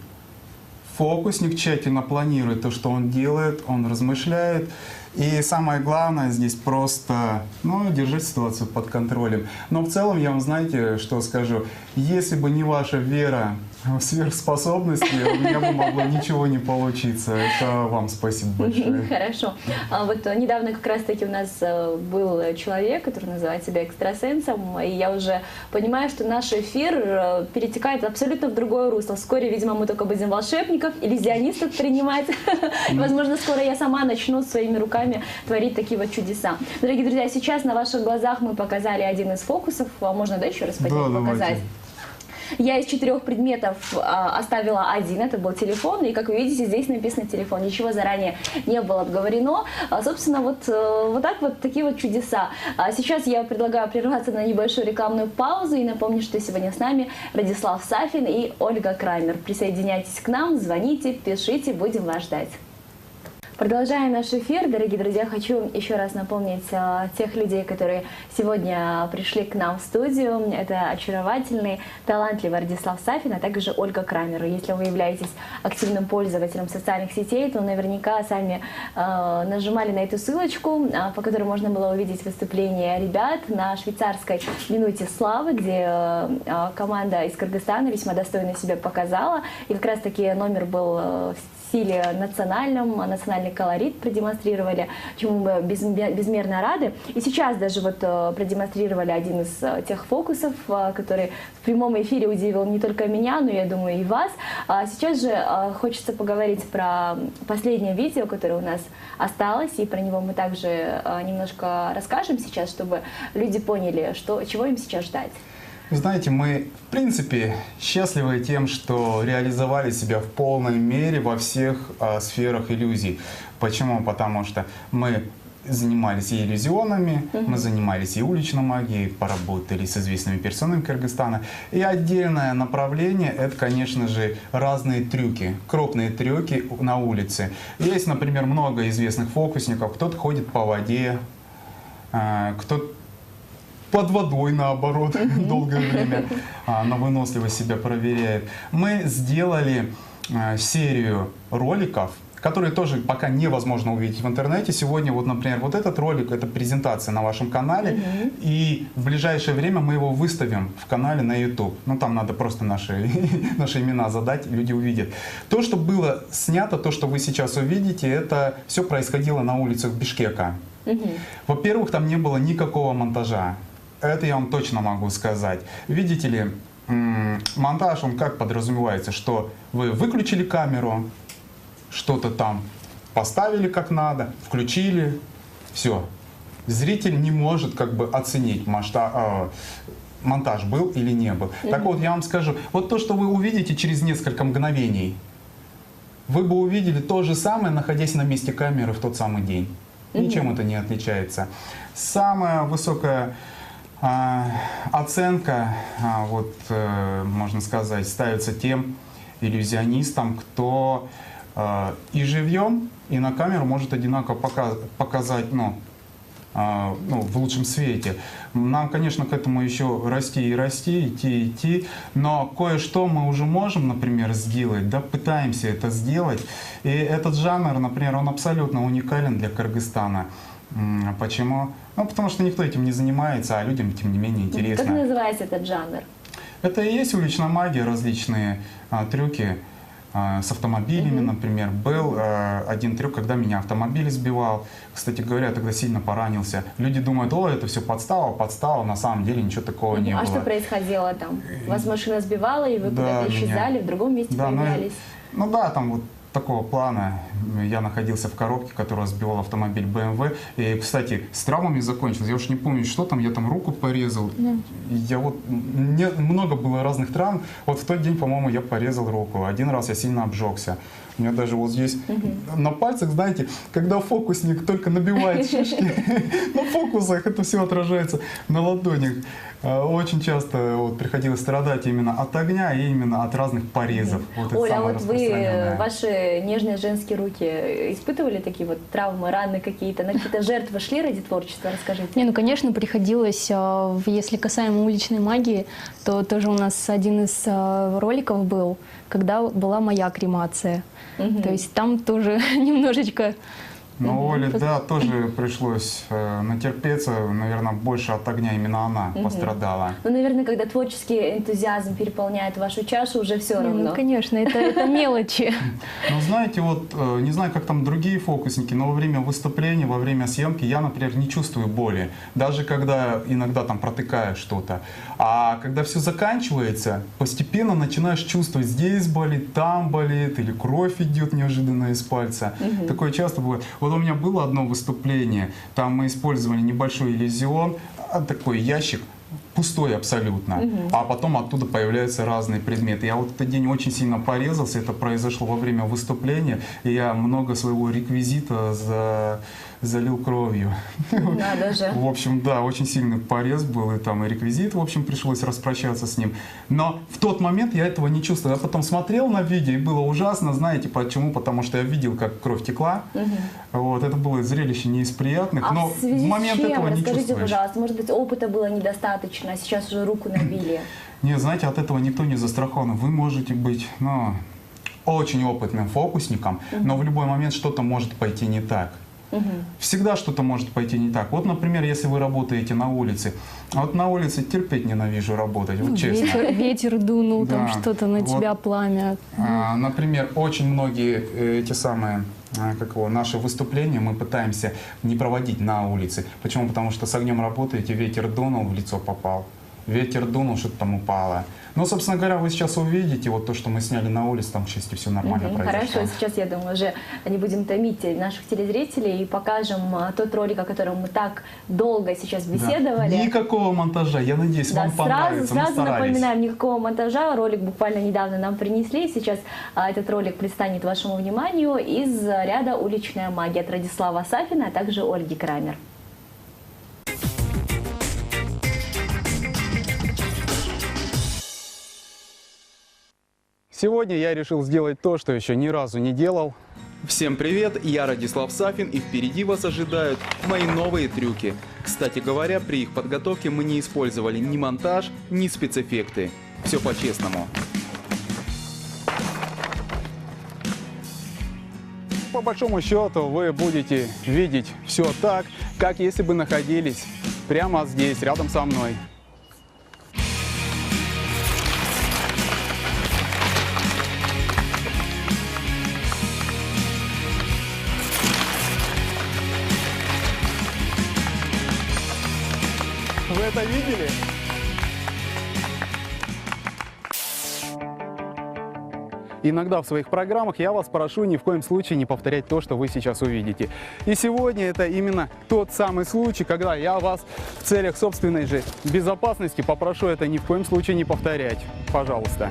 Фокусник тщательно планирует то, что он делает, он размышляет. И самое главное здесь просто держать ситуацию под контролем. Но в целом я вам, знаете, что скажу. Если бы не ваша вера Сверхспособности, у меня бы могло ничего не получиться. Это вам спасибо большое. Хорошо. Вот недавно как раз-таки у нас был человек, который называет себя экстрасенсом, и я уже понимаю, что наш эфир перетекает абсолютно в другое русло. Вскоре, видимо, мы только будем волшебников, иллюзионистов принимать. Возможно, скоро я сама начну своими руками творить такие вот чудеса. Дорогие друзья, сейчас на ваших глазах мы показали один из фокусов. Можно, да, еще раз показать? Я из 4 предметов оставила один, это был телефон, и как вы видите, здесь написано телефон, ничего заранее не было обговорено. Собственно, вот так вот такие вот чудеса. Сейчас я предлагаю прерваться на небольшую рекламную паузу и напомню, что сегодня с нами Радислав Сафин и Ольга Крамер. Присоединяйтесь к нам, звоните, пишите, будем вас ждать. Продолжая наш эфир, дорогие друзья, хочу еще раз напомнить тех людей, которые сегодня пришли к нам в студию. Это очаровательный, талантливый Радислав Сафин, а также Ольга Крамер. Если вы являетесь активным пользователем социальных сетей, то наверняка сами нажимали на эту ссылочку, по которой можно было увидеть выступление ребят на швейцарской минуте славы, где команда из Кыргызстана весьма достойно себя показала. И как раз таки номер был в стиле национальном, национальный колорит продемонстрировали, чему мы безмерно рады. И сейчас даже вот продемонстрировали один из тех фокусов, который в прямом эфире удивил не только меня, но, я думаю, и вас. Сейчас же хочется поговорить про последнее видео, которое у нас осталось, и про него мы также немножко расскажем сейчас, чтобы люди поняли, чего им сейчас ждать. Вы знаете, мы, в принципе, счастливы тем, что реализовали себя в полной мере во всех сферах иллюзий. Почему? Потому что мы занимались и иллюзионами, мы занимались и уличной магией, поработали с известными персонами Кыргызстана. И отдельное направление — это, конечно же, разные трюки, крупные трюки на улице. Есть, например, много известных фокусников. Кто-то ходит по воде, кто-то под водой, наоборот, долгое время на выносливость себя проверяет. Мы сделали серию роликов, которые тоже пока невозможно увидеть в интернете. Сегодня, вот, например, вот этот ролик — это презентация на вашем канале, и в ближайшее время мы его выставим в канале на YouTube. Ну, там надо просто наши имена задать, люди увидят. То, что было снято, то, что вы сейчас увидите, это все происходило на улицах Бишкека. Во-первых, там не было никакого монтажа. Это я вам точно могу сказать. Видите ли, монтаж, он как подразумевается, что вы выключили камеру, что-то там поставили как надо, включили, все. Зритель не может как бы оценить монтаж был или не был. Так вот, я вам скажу, вот то, что вы увидите через несколько мгновений, вы бы увидели то же самое, находясь на месте камеры в тот самый день. Ничем это не отличается. Самая высокая оценка, вот, можно сказать, ставится тем иллюзионистам, кто и живьем, и на камеру может одинаково показать, в лучшем свете. Нам, конечно, к этому еще расти и расти, идти, но кое-что мы уже можем, например, сделать, да, пытаемся это сделать. И этот жанр, например, он абсолютно уникален для Кыргызстана. Почему? Ну, потому что никто этим не занимается, а людям, тем не менее, интересно. Как называется этот жанр? Это и есть уличная магия, различные трюки с автомобилями, например. Был один трюк, когда меня автомобиль сбивал. Кстати говоря, я тогда сильно поранился. Люди думают, это все подстава. На самом деле ничего такого не было. А что происходило там? Вас машина сбивала, и вы куда-то исчезали, в другом месте появлялись? Там вот такого плана. Я находился в коробке, которая сбивала автомобиль BMW. И, кстати, с травмами закончилось. Я уж не помню, что там. Я там руку порезал. Много было разных травм. Вот в тот день, по-моему, я порезал руку. Один раз я сильно обжегся. У меня даже вот здесь на пальцах, знаете, когда фокусник только набивает шишки, на фокусах это все отражается на ладонях. Очень часто приходилось страдать именно от огня и именно от разных порезов. Оля, а вот вы, ваши нежные женские руки испытывали такие вот травмы, раны какие-то? На какие-то жертвы шли ради творчества? Расскажите. Конечно, приходилось, если касаемо уличной магии, то тоже у нас один из роликов был, когда была моя кремация. То есть там тоже немножечко Ну, Оле, да, тоже пришлось натерпеться, наверное, больше от огня именно она пострадала. Ну, наверное, когда творческий энтузиазм переполняет вашу чашу, уже все равно. Ну, конечно, это мелочи. Ну, знаете, вот, не знаю, как там другие фокусники, но во время выступления, во время съемки я, например, не чувствую боли. Даже когда иногда там протыкают что-то. А когда все заканчивается, постепенно начинаешь чувствовать, здесь болит, там болит, или кровь идет неожиданно из пальца. Такое часто бывает. Вот у меня было одно выступление, там мы использовали небольшой иллюзион, такой ящик, пустой абсолютно, а потом оттуда появляются разные предметы. Я вот этот день очень сильно порезался, это произошло во время выступления, и я много своего реквизита залил кровью. Надо же. В общем, да, очень сильный порез был, и там и реквизит, в общем, пришлось распрощаться с ним. Но в тот момент я этого не чувствовал. Я потом смотрел на видео, и было ужасно, знаете почему? Потому что я видел, как кровь текла. Вот, это было зрелище не из приятных, но в связи в момент с чем? этого не Расскажите, чувствуешь. пожалуйста, может быть, опыта было недостаточно, а сейчас уже руку набили? Нет, знаете, от этого никто не застрахован. Вы можете быть, очень опытным фокусником, но в любой момент что-то может пойти не так. Всегда что-то может пойти не так. Вот, например, если вы работаете на улице. А вот на улице терпеть ненавижу работать, вот честно. Ветер дунул, там Да, что-то на вот, тебя, пламя. Например, очень многие эти самые наши выступления мы пытаемся не проводить на улице. Почему? Потому что с огнем работаете, ветер дунул, в лицо попал. Ветер дунул, что-то там упало. Ну, собственно говоря, вы сейчас увидите, вот то, что мы сняли на улице, там, к счастью, все нормально произошло. Хорошо, сейчас, я думаю, уже не будем томить наших телезрителей и покажем тот ролик, о котором мы так долго сейчас беседовали. Да. Никакого монтажа, я надеюсь, вам понравится. Сразу напоминаем, никакого монтажа. Ролик буквально недавно нам принесли. Сейчас этот ролик предстанет вашему вниманию из ряда «Уличная магия» от Радислава Сафина, а также Ольги Крамер. Сегодня я решил сделать то, что еще ни разу не делал. Всем привет, я Радислав Сафин, и впереди вас ожидают мои новые трюки. Кстати говоря, при их подготовке мы не использовали ни монтаж, ни спецэффекты. Все по-честному. По большому счету вы будете видеть все так, как если бы находились прямо здесь, рядом со мной. Вы это видели? Иногда в своих программах я вас прошу ни в коем случае не повторять то, что вы сейчас увидите. И сегодня это именно тот самый случай, когда я вас в целях собственной же безопасности попрошу это ни в коем случае не повторять. Пожалуйста.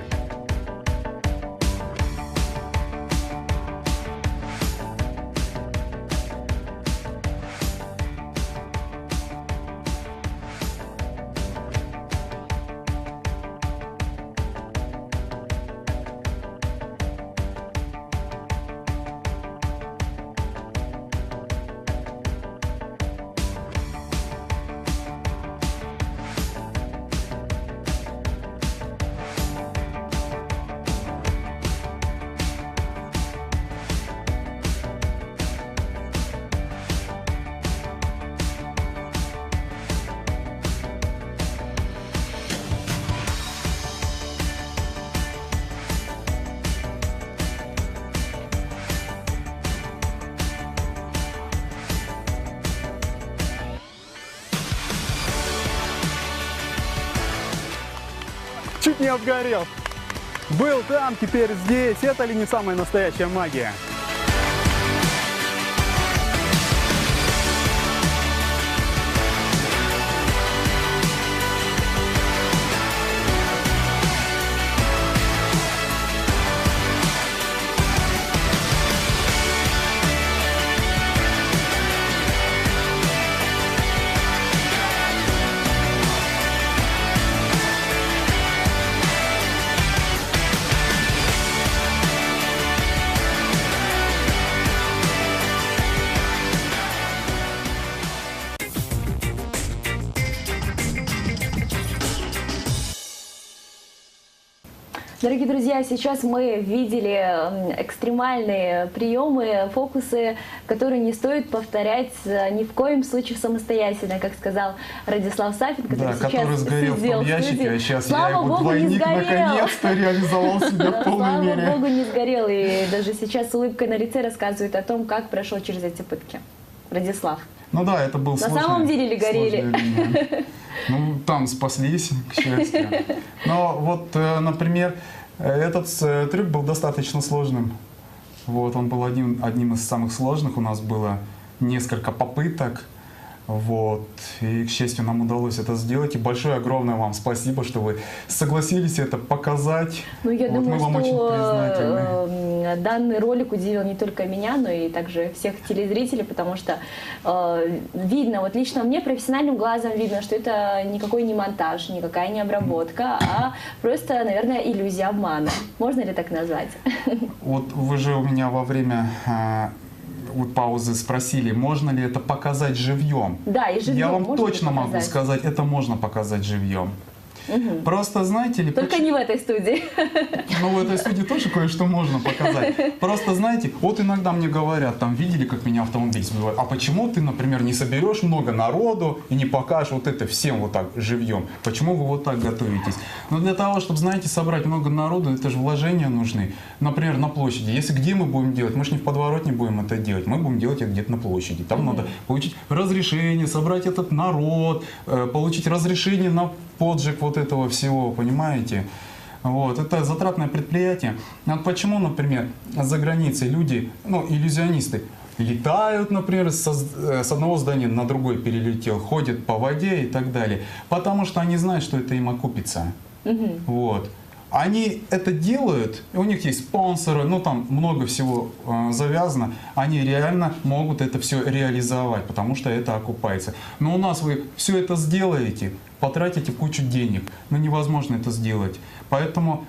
Чуть не обгорел. Был там, теперь здесь. Это ли не самая настоящая магия? Дорогие друзья, сейчас мы видели экстремальные приемы, фокусы, которые не стоит повторять ни в коем случае самостоятельно, как сказал Радислав Сафин, который сейчас который сгорел в том ящике, а сейчас Слава я его Богу, двойник наконец-то реализовал себя в полной мере. Слава Богу, не сгорел, и даже сейчас с улыбкой на лице рассказывает о том, как прошел через эти пытки. Радислав. Ну да, это был сложный. На самом деле ли горели? Ну, там спаслись, к счастью. Но вот, например, этот трюк был достаточно сложным. Вот, он был одним из самых сложных. У нас было несколько попыток. Вот. И, к счастью, нам удалось это сделать. И большое, огромное вам спасибо, что вы согласились это показать. Ну, я вот, думаю, мы вам очень признательны. что данный ролик удивил не только меня, но и также всех телезрителей, потому что видно, вот лично мне профессиональным глазом видно, что это никакой не монтаж, никакая не обработка, а просто, наверное, иллюзия обмана. Можно ли так назвать? Вот вы же у меня во время вот паузы спросили, можно ли это показать живьем. Да, и живьем. Я вам можно точно могу сказать, это можно показать живьем. Угу. Просто, знаете ли... Только не в этой студии. Ну, в этой студии тоже кое-что можно показать. Просто, знаете, вот иногда мне говорят, там, видели, как меня автомобиль сбивает, а почему ты, например, не соберешь много народу и не покажешь вот это всем вот так живьем? Почему вы вот так готовитесь? Ну, для того, чтобы, знаете, собрать много народу, это же вложения нужны. Например, на площади. Если где мы будем делать? Мы же не в подворотне будем это делать. Мы будем делать это где-то на площади. Там надо получить разрешение, собрать этот народ, получить разрешение на поджиг вот этого всего, понимаете? Вот. Это затратное предприятие. А почему, например, за границей люди, ну, иллюзионисты, летают, например, с одного здания на другое перелетел, ходят по воде и так далее? Потому что они знают, что это им окупится. Вот. Они это делают, у них есть спонсоры, ну там много всего завязано, они реально могут это все реализовать, потому что это окупается. Но у нас вы все это сделаете, потратите кучу денег, но невозможно это сделать. Поэтому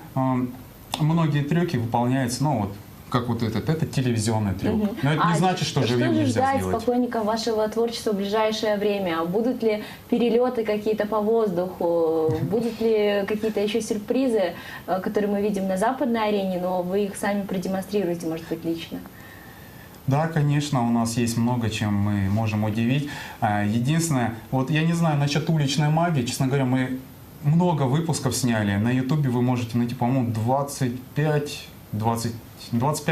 многие трюки выполняются, ну вот, как вот это телевизионный трюк. Но это не значит, что живьем нельзя сделать. Что же ждать поклонникам вашего творчества в ближайшее время? Будут ли перелеты какие-то по воздуху? Будут ли какие-то еще сюрпризы, которые мы видим на западной арене, но вы их сами продемонстрируете, может быть, лично? Да, конечно, у нас есть много, чем мы можем удивить. Единственное, вот я не знаю, насчет уличной магии, честно говоря, мы много выпусков сняли. На Ютубе вы можете найти, по-моему, 25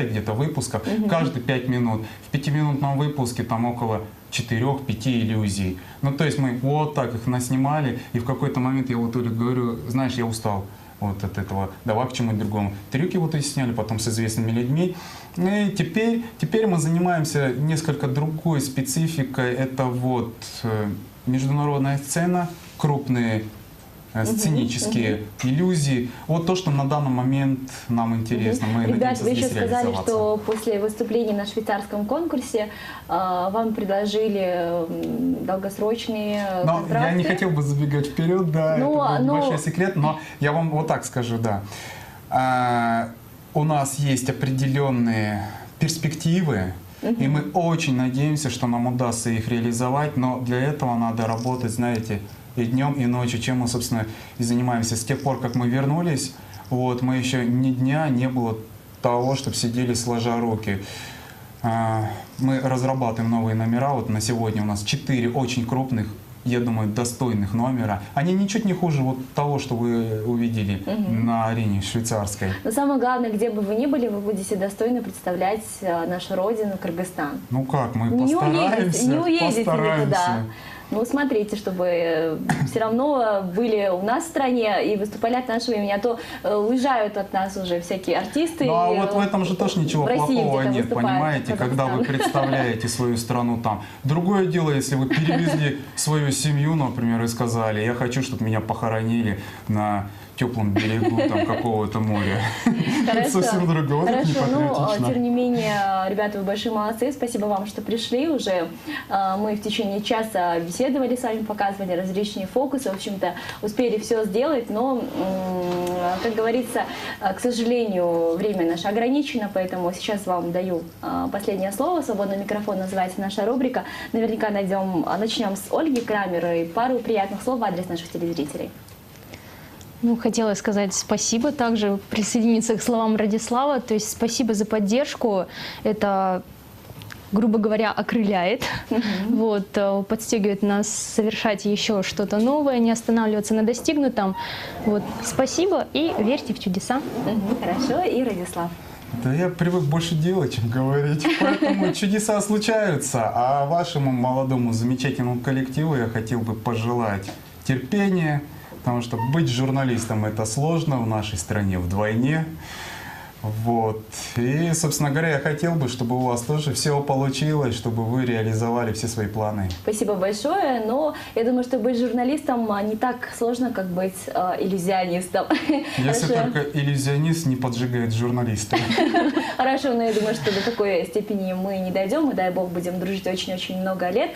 где-то выпусков, каждые 5 минут. В 5-минутном выпуске там около 4-5 иллюзий. Ну, то есть мы вот так их наснимали, и в какой-то момент я вот Оле говорю, знаешь, я устал вот от этого, давай к чему-то другому. Трюки вот эти сняли, потом с известными людьми. И теперь мы занимаемся несколько другой спецификой. Это вот международная сцена, крупные сценические иллюзии. Вот то, что на данный момент нам интересно. Мы Ребят, надеемся вы еще здесь сказали, реализоваться. что после выступления на швейцарском конкурсе вам предложили долгосрочные контракты. Я не хотел бы забегать вперед, да, это был большой секрет, но я вам вот так скажу, да. У нас есть определенные перспективы, и мы очень надеемся, что нам удастся их реализовать, но для этого надо работать, знаете, и днем, и ночью, чем мы, собственно, и занимаемся. С тех пор, как мы вернулись, вот, мы еще ни дня не было того, чтобы сидели сложа руки. Мы разрабатываем новые номера. Вот на сегодня у нас 4 очень крупных, я думаю, достойных номера. Они ничуть не хуже вот того, что вы увидели на арене швейцарской. Но самое главное, где бы вы ни были, вы будете достойно представлять нашу родину, Кыргызстан. Ну как, мы постараемся. Не уедете ли туда? Ну, смотрите, чтобы все равно были у нас в стране и выступали от нашего имени, а то уезжают от нас уже всякие артисты. Ну, а вот в этом же тоже ничего плохого нет, понимаете, когда вы Казахстан. представляете свою страну там. Другое дело, если вы перевезли свою семью, например, и сказали, я хочу, чтобы меня похоронили на теплом берегу там какого-то моря. Это совсем другое. Хорошо, но тем не менее, ребята, вы большие молодцы. Спасибо вам, что пришли уже. Мы в течение часа беседовали с вами, показывали различные фокусы. В общем-то, успели все сделать, но, как говорится, к сожалению, время наше ограничено, поэтому сейчас вам даю последнее слово. «Свободный микрофон» называется наша рубрика. Наверняка начнем с Ольги Крамер и пару приятных слов в адрес наших телезрителей. Ну, хотела сказать спасибо также, присоединиться к словам Радислава. То есть спасибо за поддержку. Это, грубо говоря, окрыляет, вот, подстегивает нас совершать еще что-то новое, не останавливаться на достигнутом. Вот, спасибо и верьте в чудеса. Хорошо, и Радислав. Да я привык больше делать, чем говорить, поэтому чудеса случаются. А вашему молодому замечательному коллективу я хотел бы пожелать терпения, потому что быть журналистом — это сложно в нашей стране вдвойне. Вот. И, собственно говоря, я хотел бы, чтобы у вас тоже все получилось, чтобы вы реализовали все свои планы. Спасибо большое, но я думаю, что быть журналистом не так сложно, как быть иллюзионистом. Если Хорошо. только иллюзионист не поджигает журналиста. Хорошо, но я думаю, что до такой степени мы не дойдем, и дай бог будем дружить очень-очень много лет.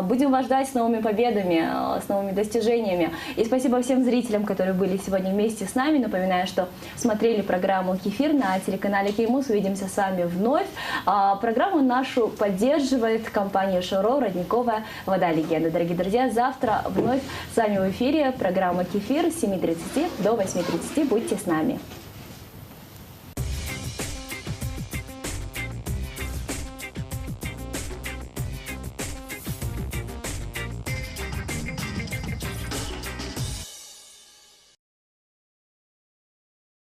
Будем вас ждать с новыми победами, с новыми достижениями. И спасибо всем зрителям, которые были сегодня вместе с нами. Напоминаю, что смотрели программу «Кефир» на телеканале Кеймус. Увидимся с вами вновь. Программу нашу поддерживает компания «Шоро», родниковая вода легенды. Дорогие друзья, завтра вновь с вами в эфире программа «Кефир» с 7:30 до 8:30. Будьте с нами.